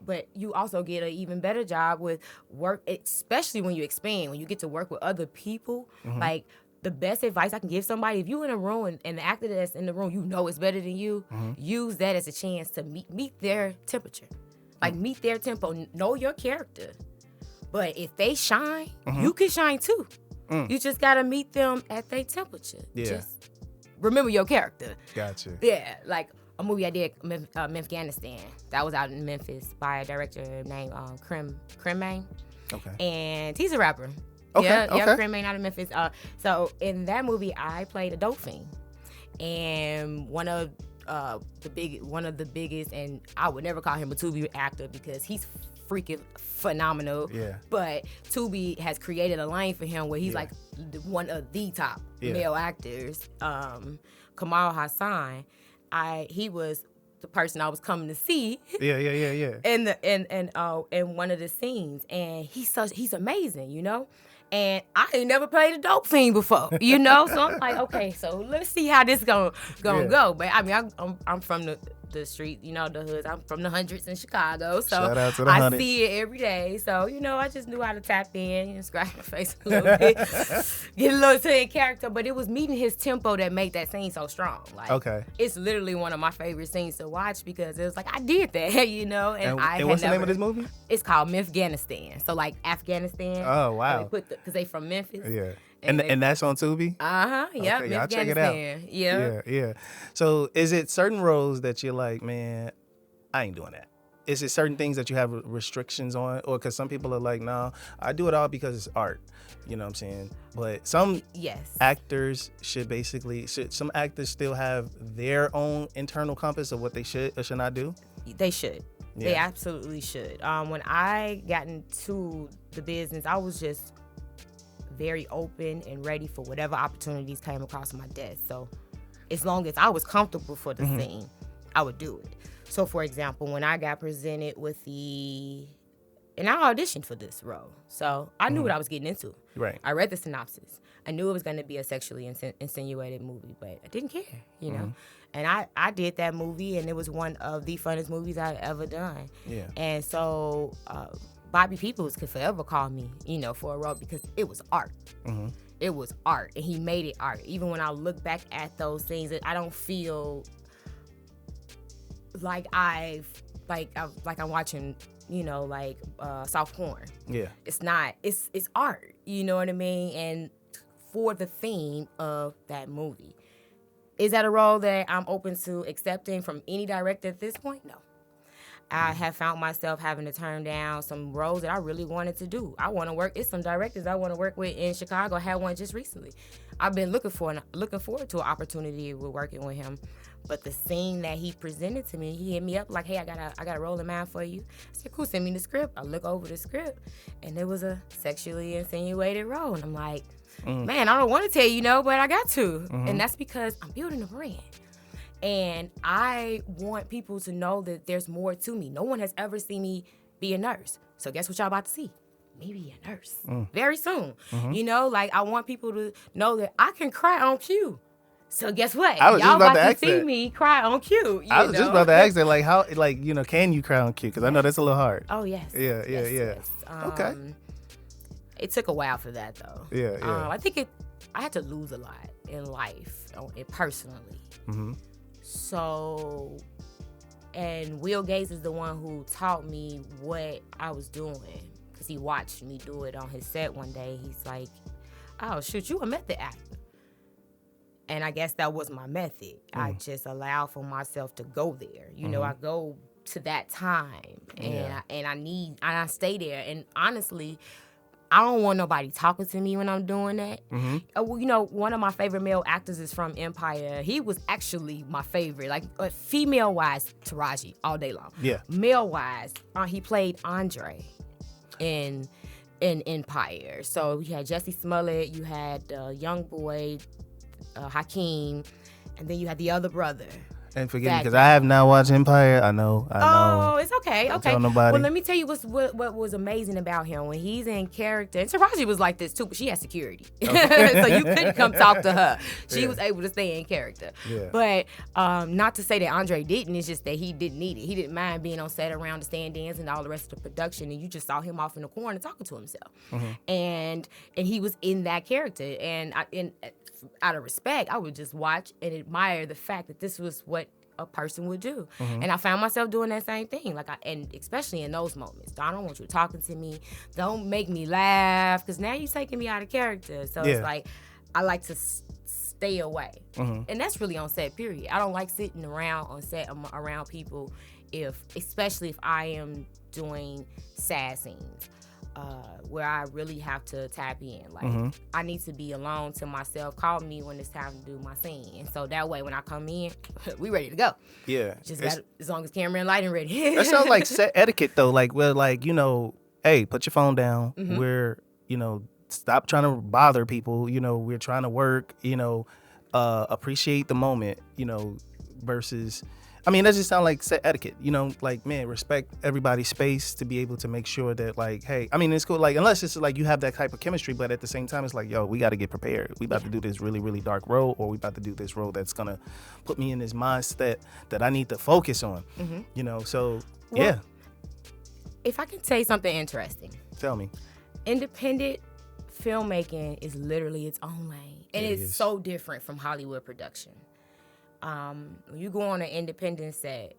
But you also get an even better job with work, especially when you expand, when you get to work with other people. Like, the best advice I can give somebody, if you're in a room and the actor that's in the room, you know it's better than you, use that as a chance to meet their temperature. Like, meet their tempo, know your character. But if they shine, you can shine too. You just got to meet them at their temperature. Yeah. Just remember your character. Gotcha. Yeah, like, a movie I did, Afghanistan. That was out in Memphis by a director named Cremain. Okay. And he's a rapper. Okay. Yeah, Cremain out of Memphis. So in that movie, I played a dope fiend, and one of the biggest, and I would never call him a Tubi actor because he's freaking phenomenal. Yeah. But Tubi has created a lane for him where he's like one of the top male actors. Kamal Hassan. He was the person I was coming to see. Yeah. In one of the scenes, and he's amazing, you know. And I ain't never played a dope fiend before, you know. So I'm like, okay, so let's see how this gonna go. But I mean, I'm from the street, you know, the hoods. I'm from the hundreds in Chicago, so shout out to the I hundreds. see it every day. So, you know, I just knew how to tap in, you know, scratch my face a little bit, get a little to the character. But it was meeting his tempo that made that scene so strong. Like, it's literally one of my favorite scenes to watch because it was like I did that, you know. And what's the name of this movie? It's called Afghanistan. So like Afghanistan. Oh wow. Because they from Memphis. Yeah. And that's on Tubi? Yeah. Okay, I'll check it out. Yeah. So is it certain roles that you're like, man, I ain't doing that? Is it certain things that you have restrictions on? Or because some people are like, no, I do it all because it's art. You know what I'm saying? But some actors some actors still have their own internal compass of what they should or should not do? They should. Yeah. They absolutely should. When I got into the business, I was just very open and ready for whatever opportunities came across my desk. So as long as I was comfortable for the scene, I would do it. So for example, when I got presented with the and I auditioned for this role. So I knew what I was getting into. Right. I read the synopsis. I knew it was going to be a sexually insinuated movie, but I didn't care, you know. And I did that movie, and it was one of the funnest movies I've ever done. Yeah. And so Bobby Peoples could forever call me, you know, for a role because it was art. It was art, and he made it art. Even when I look back at those things, I don't feel like I'm watching, you know, like soft porn. Yeah. It's not. It's art. You know what I mean? And for the theme of that movie, is that a role that I'm open to accepting from any director at this point? No. I have found myself having to turn down some roles that I really wanted to do. I want to work. It's some directors I want to work with in Chicago. I had one just recently. I've been looking forward to an opportunity with working with him. But the scene that he presented to me, he hit me up like, "Hey, I got a role in mind for you." I said, "Cool, send me the script." I look over the script, and it was a sexually insinuated role, and I'm like, "Man, I don't want to tell you no, but I got to," and that's because I'm building a brand. And I want people to know that there's more to me. No one has ever seen me be a nurse. So guess what y'all about to see? Me be a nurse very soon. You know, like I want people to know that I can cry on cue. So guess what? I was Y'all just about about to to see that. me cry on cue. I was just about to ask that, like, how, like, you know, can you cry on cue? Because I know that's a little hard. Oh, yes. Yeah. Yes. Okay. It took a while for that, though. Yeah. I think I had to lose a lot in life, personally. So, and Will Gates is the one who taught me what I was doing because he watched me do it on his set one day. He's like, "Oh, shoot, you a method actor." And I guess that was my method. I just allow for myself to go there. You know, I go to that time and I stay there. And honestly, I don't want nobody talking to me when I'm doing that. You know, one of my favorite male actors is from Empire. He was actually my favorite. Like, female-wise, Taraji, all day long. Yeah. Male-wise, he played Andre in Empire. So you had Jesse Smollett, you had young boy, Hakeem, and then you had the other brother. And forgive me, because I have not watched Empire. I know. Oh, it's okay. Don't Okay. tell nobody. Well, let me tell you what was amazing about him when he's in character. And Taraji was like this too, but she had security, so you couldn't come talk to her. She was able to stay in character. Yeah. But not to say that Andre didn't. It's just that he didn't need it. He didn't mind being on set around the stand-ins and all the rest of the production, and you just saw him off in the corner talking to himself. And he was in that character, and out of respect, I would just watch and admire the fact that this was what a person would do. And I found myself doing that same thing. And especially in those moments. I don't want you talking to me. Don't make me laugh, because now you're taking me out of character. So it's like, I like to stay away. And that's really on set, period. I don't like sitting around on set around people, especially if I am doing sad scenes. Where I really have to tap in. Like, I need to be alone to myself. Call me when it's time to do my scene. And so that way, when I come in, we ready to go. Yeah. Just got, as long as camera and lighting ready. That sounds like set etiquette, though. Like, we're like, you know, hey, put your phone down. We're, you know, stop trying to bother people. You know, we're trying to work, you know, appreciate the moment, you know, versus... I mean, that just sounds like set etiquette, you know, like, man, respect everybody's space to be able to make sure that, like, hey, I mean, it's cool, like, unless it's like you have that type of chemistry, but at the same time, it's like, yo, we got to get prepared. We about to do this really, really dark role, or we about to do this role that's going to put me in this mindset that I need to focus on, you know, so, yeah. If I can say something interesting. Tell me. Independent filmmaking is literally its own lane, and it's so different from Hollywood production. When you go on an independent set,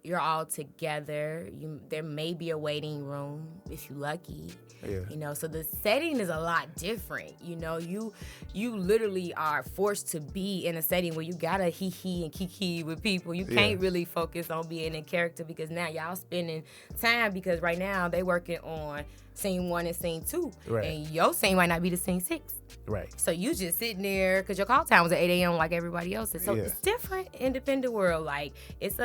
you're all together. There may be a waiting room if you're lucky. You know, so the setting is a lot different. You know, you literally are forced to be in a setting where you gotta hee and kiki with people. You can't really focus on being in character, because now y'all spending time, because right now they working on scene 1 and scene 2, and your scene might not be the scene 6. So you just sitting there because your call time was at 8 a.m. like everybody else's. So it's different, independent world. Like it's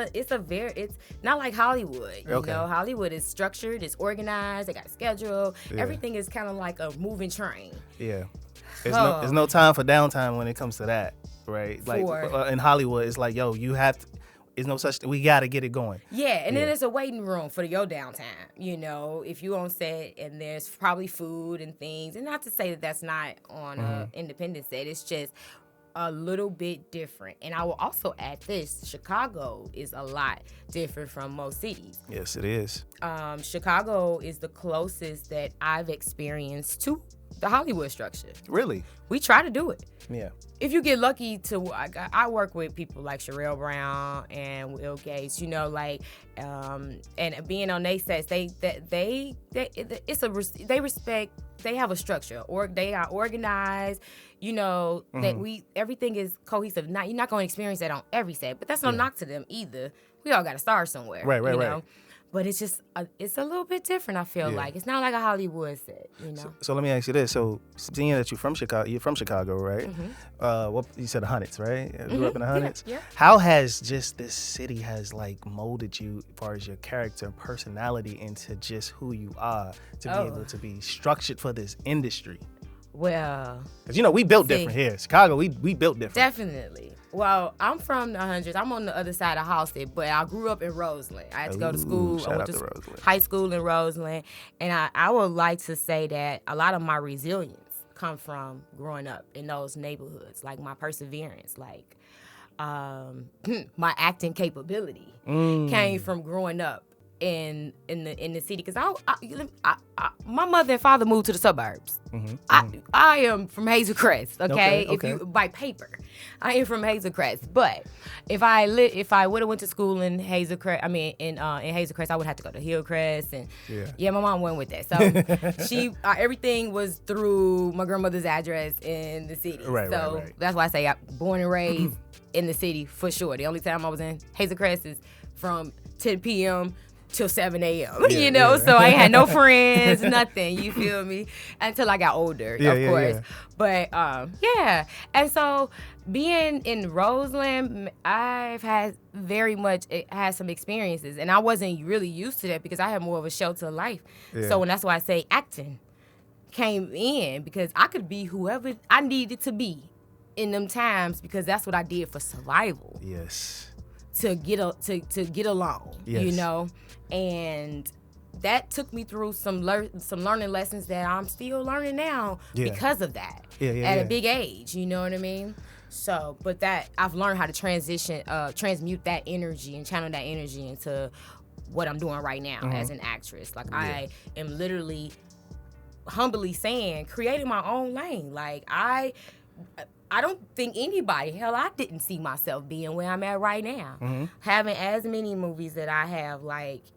not like Hollywood. You know, Hollywood is structured, it's organized, they got a schedule. Everything is kind of like a moving train. There's no time for downtime when it comes to that, right? Like in Hollywood, it's like, yo, you have to, It's no such. We got to get it going. Yeah, and then there's a waiting room for your downtime. You know, if you on set and there's probably food and things, and not to say that that's not on an independent set. It's just a little bit different. And I will also add this: Chicago is a lot different from most cities. Yes, it is. Chicago is the closest that I've experienced to the Hollywood structure. Really? We try to do it. Yeah. If you get lucky to, I work with people like Sherelle Brown and Will Gates, you know, like, and being on they sets, they respect, they have a structure, or they are organized, you know, that everything is cohesive. You're not going to experience that on every set, but that's no knock to them either. We all got to start somewhere. Right. You know? But it's just, it's a little bit different, I feel like. It's not like a Hollywood set, you know? So let me ask you this. So seeing that you're from Chicago, right? What you said, the Hundreds, right? You grew up in the Hundreds? Yeah. How has just this city has like molded you as far as your character and personality into just who you are to be able to be structured for this industry? Well, because you know we built different here. Chicago, we built different. Definitely. Well, I'm from the Hundreds. I'm on the other side of Halsted, but I grew up in Roseland. I had to go to school. I went to high school in Roseland, and I would like to say that a lot of my resilience come from growing up in those neighborhoods, like my perseverance, like my acting capability came from growing up in the city, because my mother and father moved to the suburbs. I am from Hazel Crest, okay? If you by paper, I am from Hazel Crest. But if I would have went to school in Hazel Crest, in Hazel Crest, I would have to go to Hillcrest, and my mom went with that. So she everything was through my grandmother's address in the city. Right. That's why I say I born and raised in the city for sure. The only time I was in Hazel Crest is from 10 p.m. till 7 a.m. You know, so I had no friends, nothing. You feel me? Until I got older, of course. But and so being in Roseland, I've had some experiences, and I wasn't really used to that because I had more of a shelter life. So when that's why I say acting came in, because I could be whoever I needed to be in them times, because that's what I did for survival. Yes. To get along, you know, and that took me through some learning lessons that I'm still learning now because of that at a big age, you know what I mean? So, but that I've learned how to transmute that energy and channel that energy into what I'm doing right now as an actress. Like I am literally humbly saying, creating my own lane. Like I don't think anybody, I didn't see myself being where I'm at right now. Having as many movies that I have,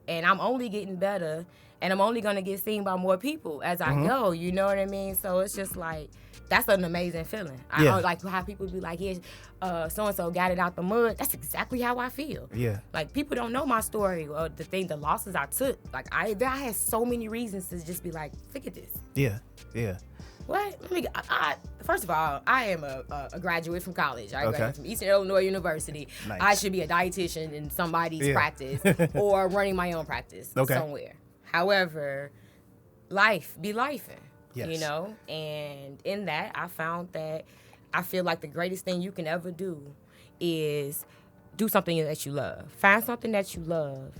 and I'm only getting better, and I'm only gonna get seen by more people as I go, you know what I mean? So it's just like, that's an amazing feeling. I don't like how people be like, so-and-so got it out the mud. That's exactly how I feel. Yeah. Like, people don't know my story or the losses I took. Like, I had so many reasons to just be like, look at this. Yeah. What? First of all, I am a graduate from college. I graduated from Eastern Illinois University. Nice. I should be a dietitian in somebody's practice or running my own practice somewhere. However, life be lifing, you know? And in that, I found that I feel like the greatest thing you can ever do is do something that you love. Find something that you love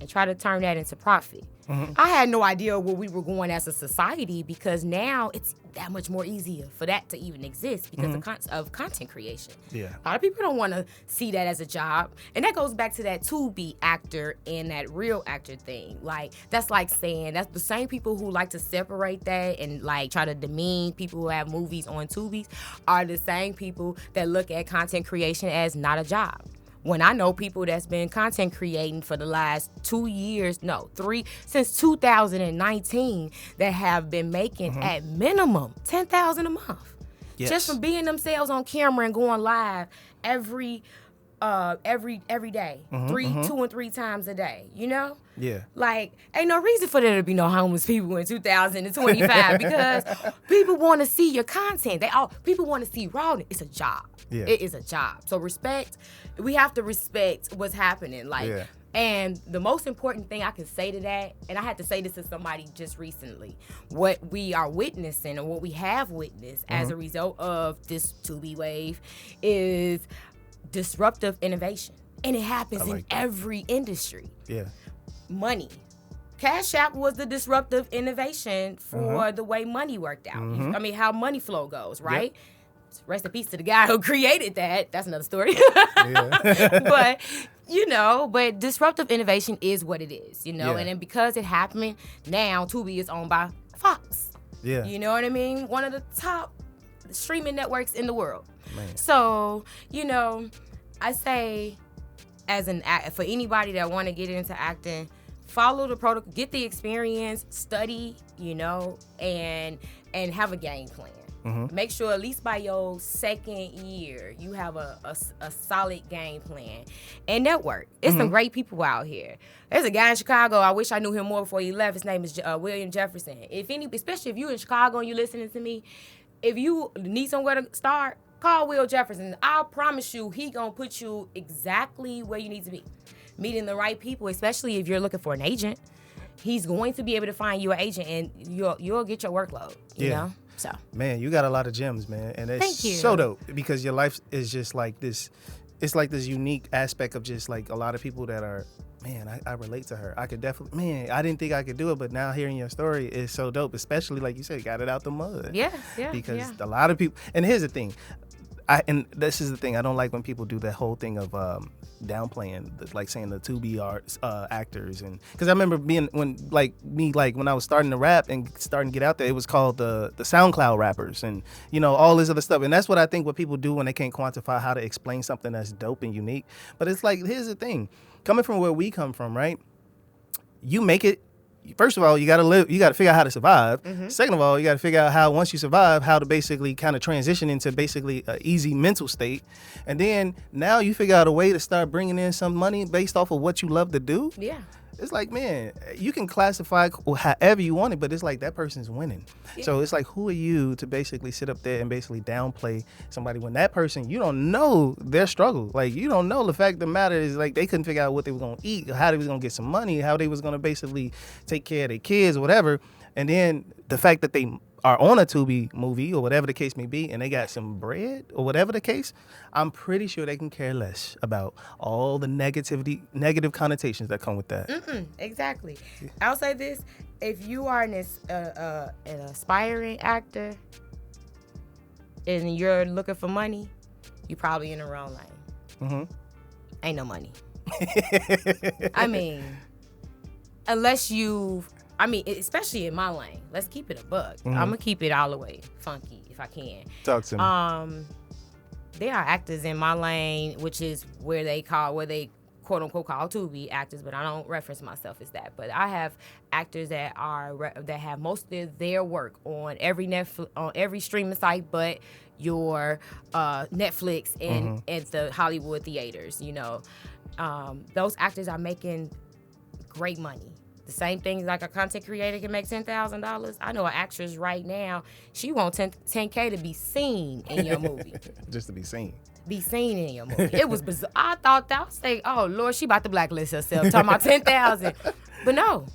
and try to turn that into profit. I had no idea where we were going as a society, because now it's that much more easier for that to even exist because of content creation. Yeah. A lot of people don't want to see that as a job. And that goes back to that Tubi actor and that real actor thing. Like, that's like saying, that's the same people who like to separate that and like try to demean people who have movies on Tubi are the same people that look at content creation as not a job. When I know people that's been content creating for the last 3, since 2019, that have been making at minimum $10,000 a month, just from being themselves on camera and going live every day, 2 and 3 times a day, you know? Yeah. Like, ain't no reason for there to be no homeless people in 2025 because people want to see your content. People want to see rawness. It's a job. Yeah. It is a job. So we have to respect what's happening. And the most important thing I can say to that, and I had to say this to somebody just recently, what we are witnessing, or what we have witnessed as a result of this Tubi wave, is disruptive innovation. And it happens like in every industry. Yeah. Money. Cash App was the disruptive innovation for the way money worked out. I mean, how money flow goes, right? Yep. Rest in peace to the guy who created that. That's another story. Yeah. But, but disruptive innovation is what it is, Yeah. And then because it happened, now Tubi is owned by Fox. Yeah. You know what I mean? One of the top streaming networks in the world. Man. So, I say for anybody that want to get into acting, follow the protocol, get the experience, study, and have a game plan. Make sure at least by your second year, you have a solid game plan and network. It's some great people out here. There's a guy in Chicago. I wish I knew him more before he left. His name is William Jefferson. Especially if you're in Chicago and you're listening to me, if you need somewhere to start, call Will Jefferson. I promise you, he gonna put you exactly where you need to be. Meeting the right people, especially if you're looking for an agent. He's going to be able to find you an agent, and you'll get your workload. You know. So, man, you got a lot of gems, man, and it's so dope because your life is just like this. It's like this unique aspect of just like a lot of people that are, man, I relate to her. I could definitely, man, I didn't think I could do it, but now hearing your story is so dope, especially like you said, got it out the mud. Yeah. Because a lot of people, and here's the thing, and this is the thing, I don't like when people do that whole thing of downplaying, like saying the Tubi actors, and because I remember being when I was starting to rap and starting to get out there, it was called the SoundCloud rappers, and all this other stuff, and that's what I think what people do when they can't quantify how to explain something that's dope and unique. But it's like, here's the thing, coming from where we come from, right? You make it. First of all, you got to live. You got to figure out how to survive. Second of all, you got to figure out how, once you survive, how to basically kind of transition into basically an easy mental state. And then now you figure out a way to start bringing in some money based off of what you love to do. Yeah. It's like, man, you can classify however you want it, but it's like that person's winning. Yeah. So it's like, who are you to basically sit up there and basically downplay somebody when that person, you don't know their struggle. Like, you don't know. The fact of the matter is, like, they couldn't figure out what they were going to eat, how they was going to get some money, how they was going to basically take care of their kids or whatever. And then the fact that they are on a Tubi movie or whatever the case may be, and they got some bread or whatever the case, I'm pretty sure they can care less about all the negative connotations that come with that. Exactly. I'll say this: if you are an aspiring actor and you're looking for money, you're probably in the wrong lane. Ain't no money. I mean, unless especially in my lane. Let's keep it a buck. I'm gonna keep it all the way funky if I can. Talk to me. There are actors in my lane, which is where they quote unquote call Tubi actors, but I don't reference myself as that. But I have actors that have most of their work on every streaming site, but your Netflix and at the Hollywood theaters. Those actors are making great money. The same thing like a content creator can make $10,000. I know an actress right now, she wants $10K to be seen in your movie. Just to be seen. Be seen in your movie. It was bizarre. I thought that, I was like, oh Lord, she about to blacklist herself, talking about 10,000. But no,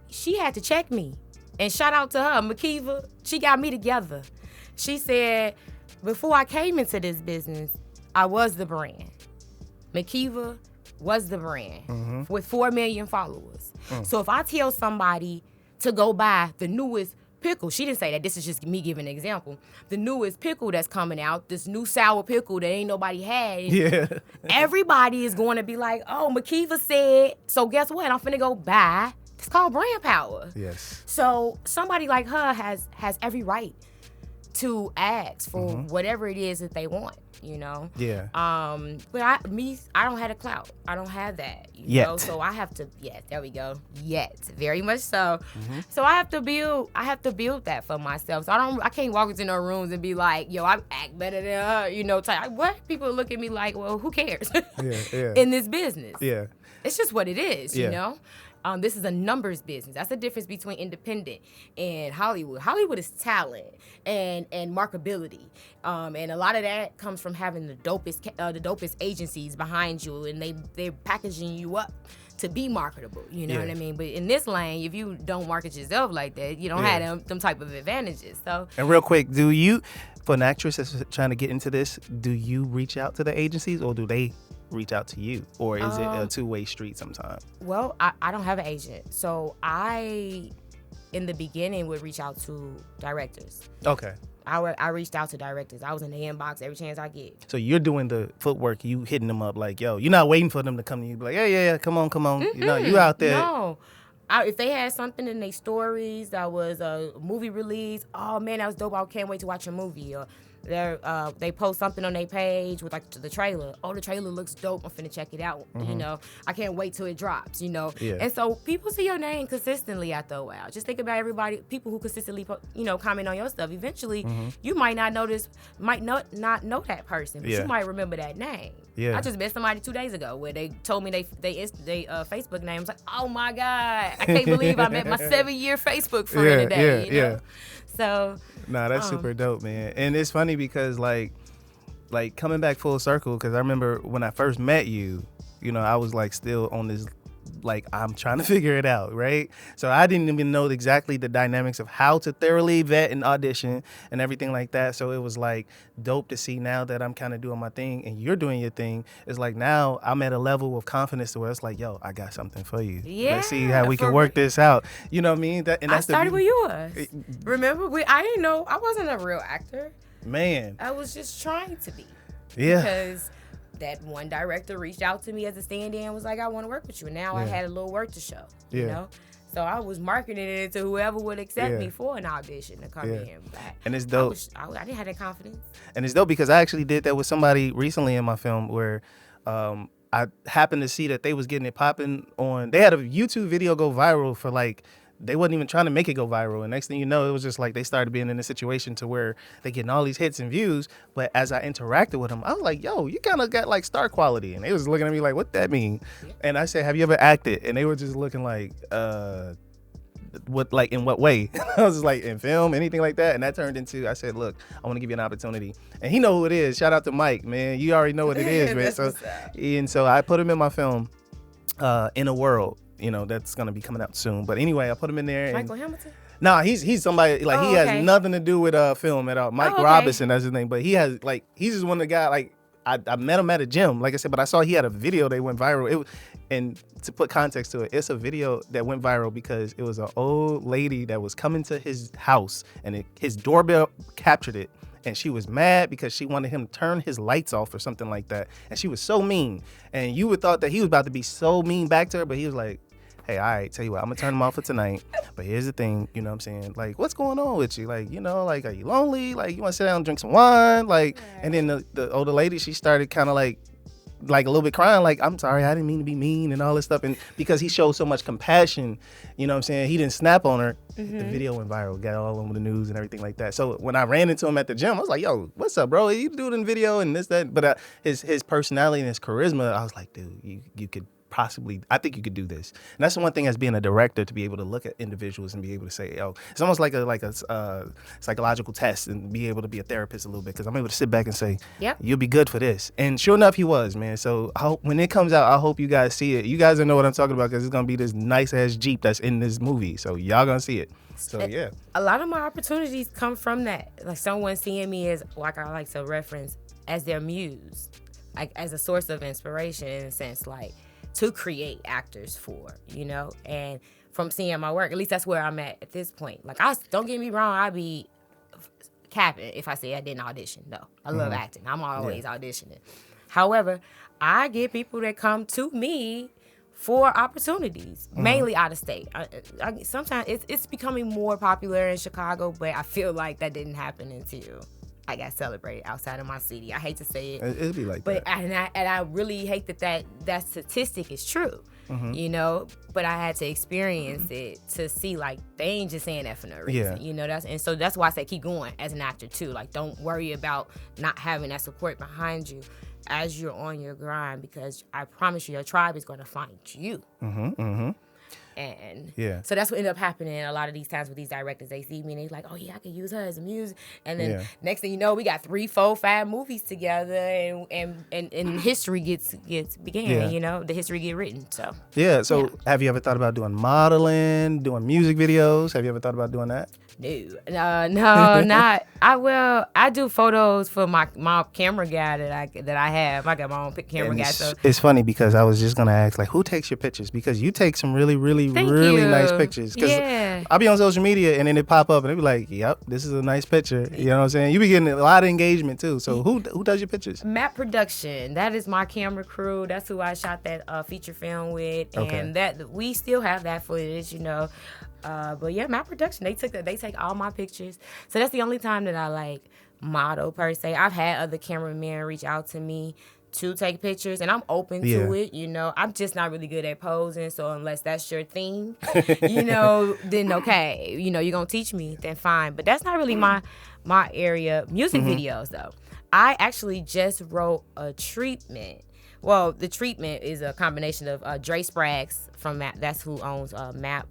she had to check me. And shout out to her, Makiva. She got me together. She said, before I came into this business, I was the brand. Makiva was the brand with 4 million followers. So if I tell somebody to go buy the newest pickle, she didn't say that, this is just me giving an example, the newest pickle that's coming out, this new sour pickle that ain't nobody had, everybody is going to be like, oh, Makiva said, so guess what? I'm finna go buy. It's called brand power. Yes. So somebody like her has every right to ask for whatever it is that they want. Yeah. But I don't have the clout. I don't have that. You know? So I have to. Yeah, there we go. Yet, very much so. So I have to build that for myself. So I can't walk into no rooms and be like, yo, I act better than her. Type. What? People look at me like, well, who cares? In this business. Yeah. It's just what it is. This is a numbers business. That's the difference between independent and Hollywood. Hollywood is talent and marketability, and a lot of that comes from having the dopest agencies behind you, and they're packaging you up to be marketable. You know what I mean? But in this lane, if you don't market yourself like that, you don't have them type of advantages. So. And real quick, do you, for an actress that's trying to get into this, do you reach out to the agencies or do they reach out to you, or is it a two-way street sometimes? Well, I don't have an agent, so I, in the beginning, would reach out to directors. Okay. I reached out to directors. I was in the inbox every chance I get. So you're doing the footwork, you hitting them up like, yo, you're not waiting for them to come to you, be like, yeah, come on. You know, you out there. No. If they had something in their stories that was a movie release, oh man, that was dope. I can't wait to watch a movie. Or they post something on their page with like the trailer. Oh, the trailer looks dope. I'm finna check it out. You know, I can't wait till it drops. You know, and so people see your name consistently after a while. Just think about people who consistently, comment on your stuff. Eventually, you might not not know that person, but you might remember that name. Yeah. I just met somebody 2 days ago where they told me they Facebook name. I was like, oh my God, I can't believe I met my 7-year Facebook friend today. You know? So. Nah, that's super dope, man. And it's funny because like coming back full circle, because I remember when I first met you, I was like still on this, like I'm trying to figure it out, right? So I didn't even know exactly the dynamics of how to thoroughly vet and audition and everything like that. So it was like dope to see now that I'm kind of doing my thing and you're doing your thing. It's like now I'm at a level of confidence to where it's like, yo, I got something for you. Yeah, let's see how we can work this out. You know what I mean? I started with yours. Remember, I didn't know I wasn't a real actor. Man, I was just trying to be. Yeah. Because that one director reached out to me as a stand-in and was like, I want to work with you. And now I had a little work to show, you know? So I was marketing it to whoever would accept me for an audition to come in. And it's dope. I didn't have that confidence. And it's dope because I actually did that with somebody recently in my film where I happened to see that they was getting it popping on. They had a YouTube video go viral for like, they wasn't even trying to make it go viral. And next thing you know, it was just like they started being in a situation to where they getting all these hits and views. But as I interacted with them, I was like, yo, you kind of got like star quality. And they was looking at me like, what that mean? And I said, have you ever acted? And they were just looking like, in what way? I was just like, in film, anything like that? And that turned into, I said, look, I want to give you an opportunity. And he know who it is. Shout out to Mike, man. You already know what it is, man. So I put him in my film, In a World. That's going to be coming out soon. But anyway, I put him in there. Michael Hamilton? Nah, he's somebody, like, he has nothing to do with film at all. Mike Robinson, that's his name. But he has, like, he's just one of the guys, like, I met him at a gym, like I said, but I saw he had a video that went viral. And to put context to it, it's a video that went viral because it was an old lady that was coming to his house, and his doorbell captured it. And she was mad because she wanted him to turn his lights off or something like that. And she was so mean. And you would thought that he was about to be so mean back to her, but he was like, hey, all right, tell you what, I'm going to turn them off for tonight. But here's the thing, you know what I'm saying? Like, what's going on with you? Like, like, are you lonely? Like, you want to sit down and drink some wine? Like, and then the older lady, she started kind of like a little bit crying, like, I'm sorry, I didn't mean to be mean and all this stuff. And because he showed so much compassion, you know what I'm saying? He didn't snap on her. The video went viral, got all over the news and everything like that. So when I ran into him at the gym, I was like, yo, what's up, bro? You do it in video and this, that. But his personality and his charisma, I was like, dude, you could possibly, I think you could do this. And that's the one thing as being a director, to be able to look at individuals and be able to say, oh, it's almost like a psychological test, and be able to be a therapist a little bit, because I'm able to sit back and say, yep, you'll be good for this. And sure enough, he was, man. So when it comes out, I hope you guys see it. You guys don't know what I'm talking about, because it's going to be this nice ass Jeep that's in this movie. So y'all going to see it. So yeah. A lot of my opportunities come from that. Like someone seeing me as, like I like to reference, as their muse, like as a source of inspiration, in a sense, like, to create actors for, and from seeing my work, at least that's where I'm at this point. Like, don't get me wrong, I'd be capping if I say I didn't audition. No, I love acting. I'm always auditioning. However, I get people that come to me for opportunities, mainly out of state. Sometimes it's becoming more popular in Chicago, but I feel like that didn't happen until I got celebrated outside of my city. I hate to say it. It'd be like that. But I really hate that statistic is true, but I had to experience it to see, like, they ain't just saying that for no reason. That's why I say keep going as an actor too. Like, don't worry about not having that support behind you as you're on your grind, because I promise you, your tribe is going to find you. And so that's what ended up happening a lot of these times with these directors. They see me and they're like, oh yeah, I can use her as a muse. And then next thing you know, we got 3, 4, 5 movies together, and history began, the history get written. So have you ever thought about doing modeling, doing music videos? Have you ever thought about doing that? No, not. I do photos for my camera guy that I have. I got my own camera guy. So it's funny because I was just gonna ask, like, who takes your pictures? Because you take some really, really, really nice pictures. Because I'll be on social media and then it pop up and it be like, yep, this is a nice picture. You know what I'm saying? You be getting a lot of engagement too. So who does your pictures? Map Production. That is my camera crew. That's who I shot that feature film with, and that we still have that footage, you know. But yeah, Map Production. They take all my pictures. So that's the only time that I like model per se. I've had other cameramen reach out to me to take pictures, and I'm open to it. You know, I'm just not really good at posing. So unless that's your thing, you know, then okay. You know, you're gonna teach me, then fine. But that's not really my area. Music videos though. I actually just wrote a treatment. Well, the treatment is a combination of Dre Spraggs from Map. That's who owns Map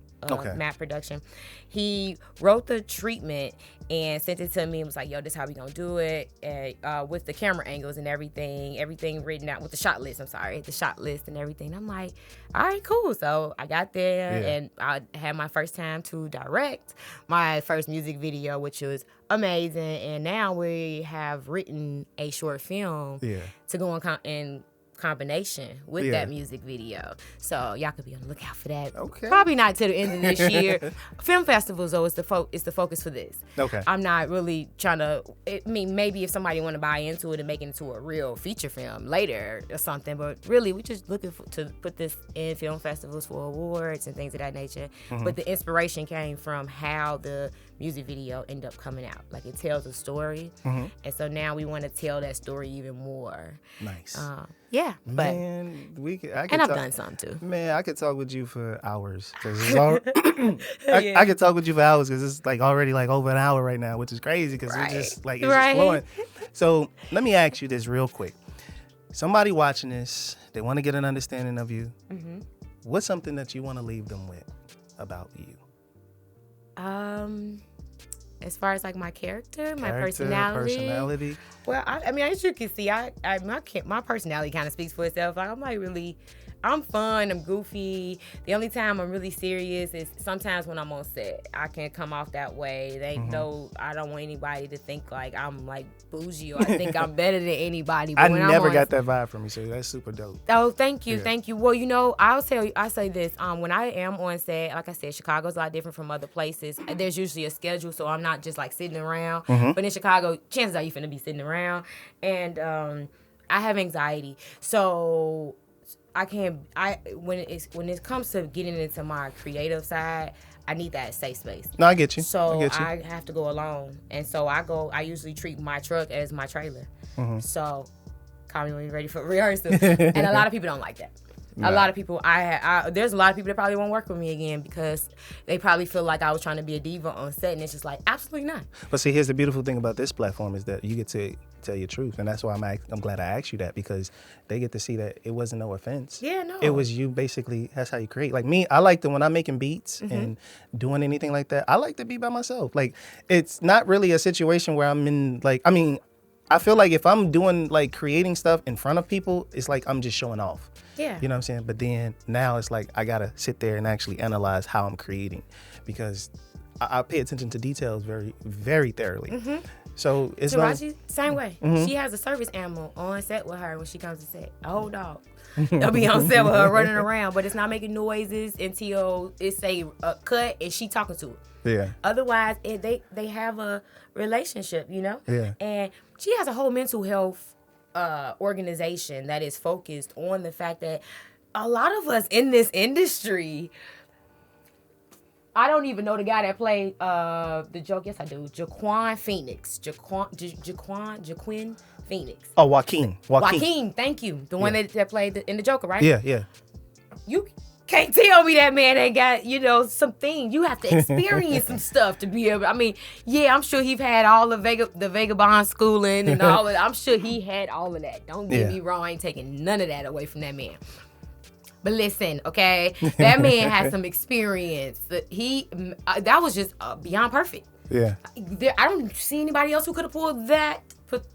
Production. He wrote the treatment and sent it to me and was like, yo, this is how we gonna do it, and, with the camera angles and everything written out with the shot list and everything. I'm like, all right, cool. So I got there and I had my first time to direct my first music video, which was amazing. And now we have written a short film to go in combination with that music video, so y'all could be on the lookout for that. Okay, probably not to the end of this year. Film festivals though is the focus for this. Okay, I'm not really trying to. I mean, maybe if somebody want to buy into it and make it into a real feature film later or something, but really we just looking to put this in film festivals for awards and things of that nature. But the inspiration came from how the music video ended up coming out. Like, it tells a story, and so now we want to tell that story even more. Nice. Yeah, but man, I've done some too. Man, I could talk with you for hours because it's all. I could talk with you for hours because it's like already like over an hour right now, which is crazy because it's just like it's just flowing. So let me ask you this real quick. Somebody watching this, they want to get an understanding of you. What's something that you want to leave them with about you? As far as like my character, my personality. Well, I mean, as you can see, my personality kind of speaks for itself. Like, I'm fun, I'm goofy. The only time I'm really serious is sometimes when I'm on set. I can come off that way. They know I don't want anybody to think like I'm like bougie or I think I'm better than anybody. But I never got that vibe from you, so that's super dope. Oh, thank you. Well, you know, I say this. When I am on set, like I said, Chicago's a lot different from other places. There's usually a schedule, so I'm not just like sitting around. But in Chicago, chances are you finna be sitting around. And I have anxiety, so when it comes to getting into my creative side, I need that safe space. No, I get you. So I have to go alone, and so I usually treat my truck as my trailer. So call me when you're ready for rehearsal. And a lot of people don't like that. A lot of people, there's a lot of people that probably won't work with me again because they probably feel like I was trying to be a diva on set, and it's just like, absolutely not. But see, here's the beautiful thing about this platform is that you get to tell your truth, and that's why I'm glad I asked you that, because they get to see that it wasn't no offense. Yeah, no. It was you basically. That's how you create. Like me, I like when I'm making beats and doing anything like that. I like to be by myself. Like, it's not really a situation where I'm in like. I mean, I feel like if I'm doing like creating stuff in front of people, it's like I'm just showing off. Yeah. You know what I'm saying? But then now it's like I gotta sit there and actually analyze how I'm creating, because I pay attention to details very, very thoroughly. So it's Taraji, same way. She has a service animal on set with her when she comes to set. A whole dog. They'll be on set with her running around, but it's not making noises until it's a cut and she talking to it. Yeah. Otherwise, they have a relationship, you know? Yeah. And she has a whole mental health organization that is focused on the fact that a lot of us in this industry, I don't even know the guy that played the joke. Yes, I do. Jaquin Phoenix. Jaquin Phoenix. Oh, Joaquin. Thank you. The one that played in the Joker, right? Yeah. You can't tell me that man ain't got, something. You have to experience some stuff to be able. I mean, yeah, I'm sure he's had all the vagabond schooling and all of that. I'm sure he had all of that. Don't get me wrong. I ain't taking none of that away from that man. But listen, okay, that man has some experience. That was just beyond perfect. Yeah. I don't see anybody else who could have put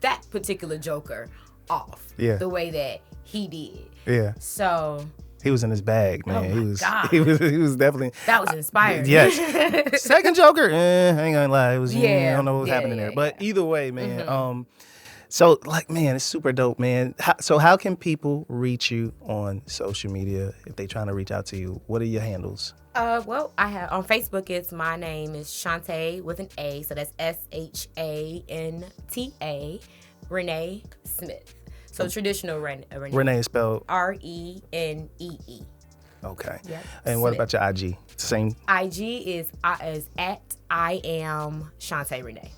that particular Joker off. Yeah. The way that he did. Yeah. So He was in his bag, man. Oh my God. He was definitely. That was inspiring. Yes. Second Joker, I ain't gonna lie. It was, I don't know what was happening there. But either way, man. So, like, man, it's super dope, man. How can people reach you on social media if they trying to reach out to you? What are your handles? Well, I have on Facebook. It's my name is Shanta with an A, so that's SHANTA Renee Smith. So traditional Renee. Renee is spelled RENEE. Okay. Yep. And what Smith. about your IG? Same. IG is at I am Shanta Renee.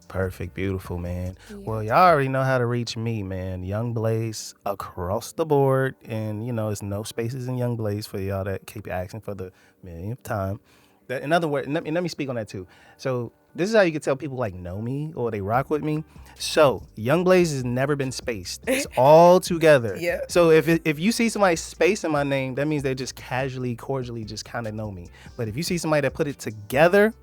Perfect. Beautiful, man. Yeah. Well, y'all already know how to reach me, man. YoungBlaze across the board. And, there's no spaces in YoungBlaze for y'all that keep asking for the millionth time. In other words, let me speak on that too. So this is how you can tell people like know me or they rock with me. So YoungBlaze has never been spaced. It's all together. Yeah. So if you see somebody space in my name, that means they just casually, cordially just kind of know me. But if you see somebody that put it together,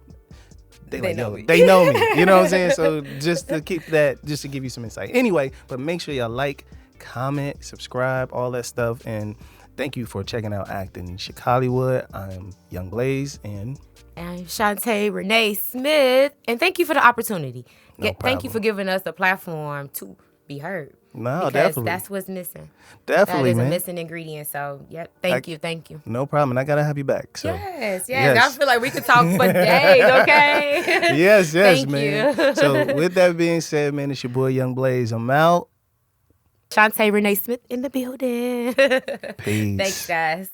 they know me. They know me. You know what I'm saying? So just to give you some insight. Anyway, but make sure y'all like, comment, subscribe, all that stuff. And thank you for checking out Acting in Chicallywood. I'm YoungBlaze and I'm Shanta Renee Smith. And thank you for the opportunity. Thank you for giving us the platform to be heard. No, because definitely. That's what's missing. Definitely, that is man. a missing ingredient. So, thank you. No problem. And I got to have you back. So. Yes. I feel like we could talk for days, okay? Yes, Thank man. you. So, with that being said, man, it's your boy YoungBlaze. I'm out. Shanta Renee Smith in the building. Peace. Thanks, guys.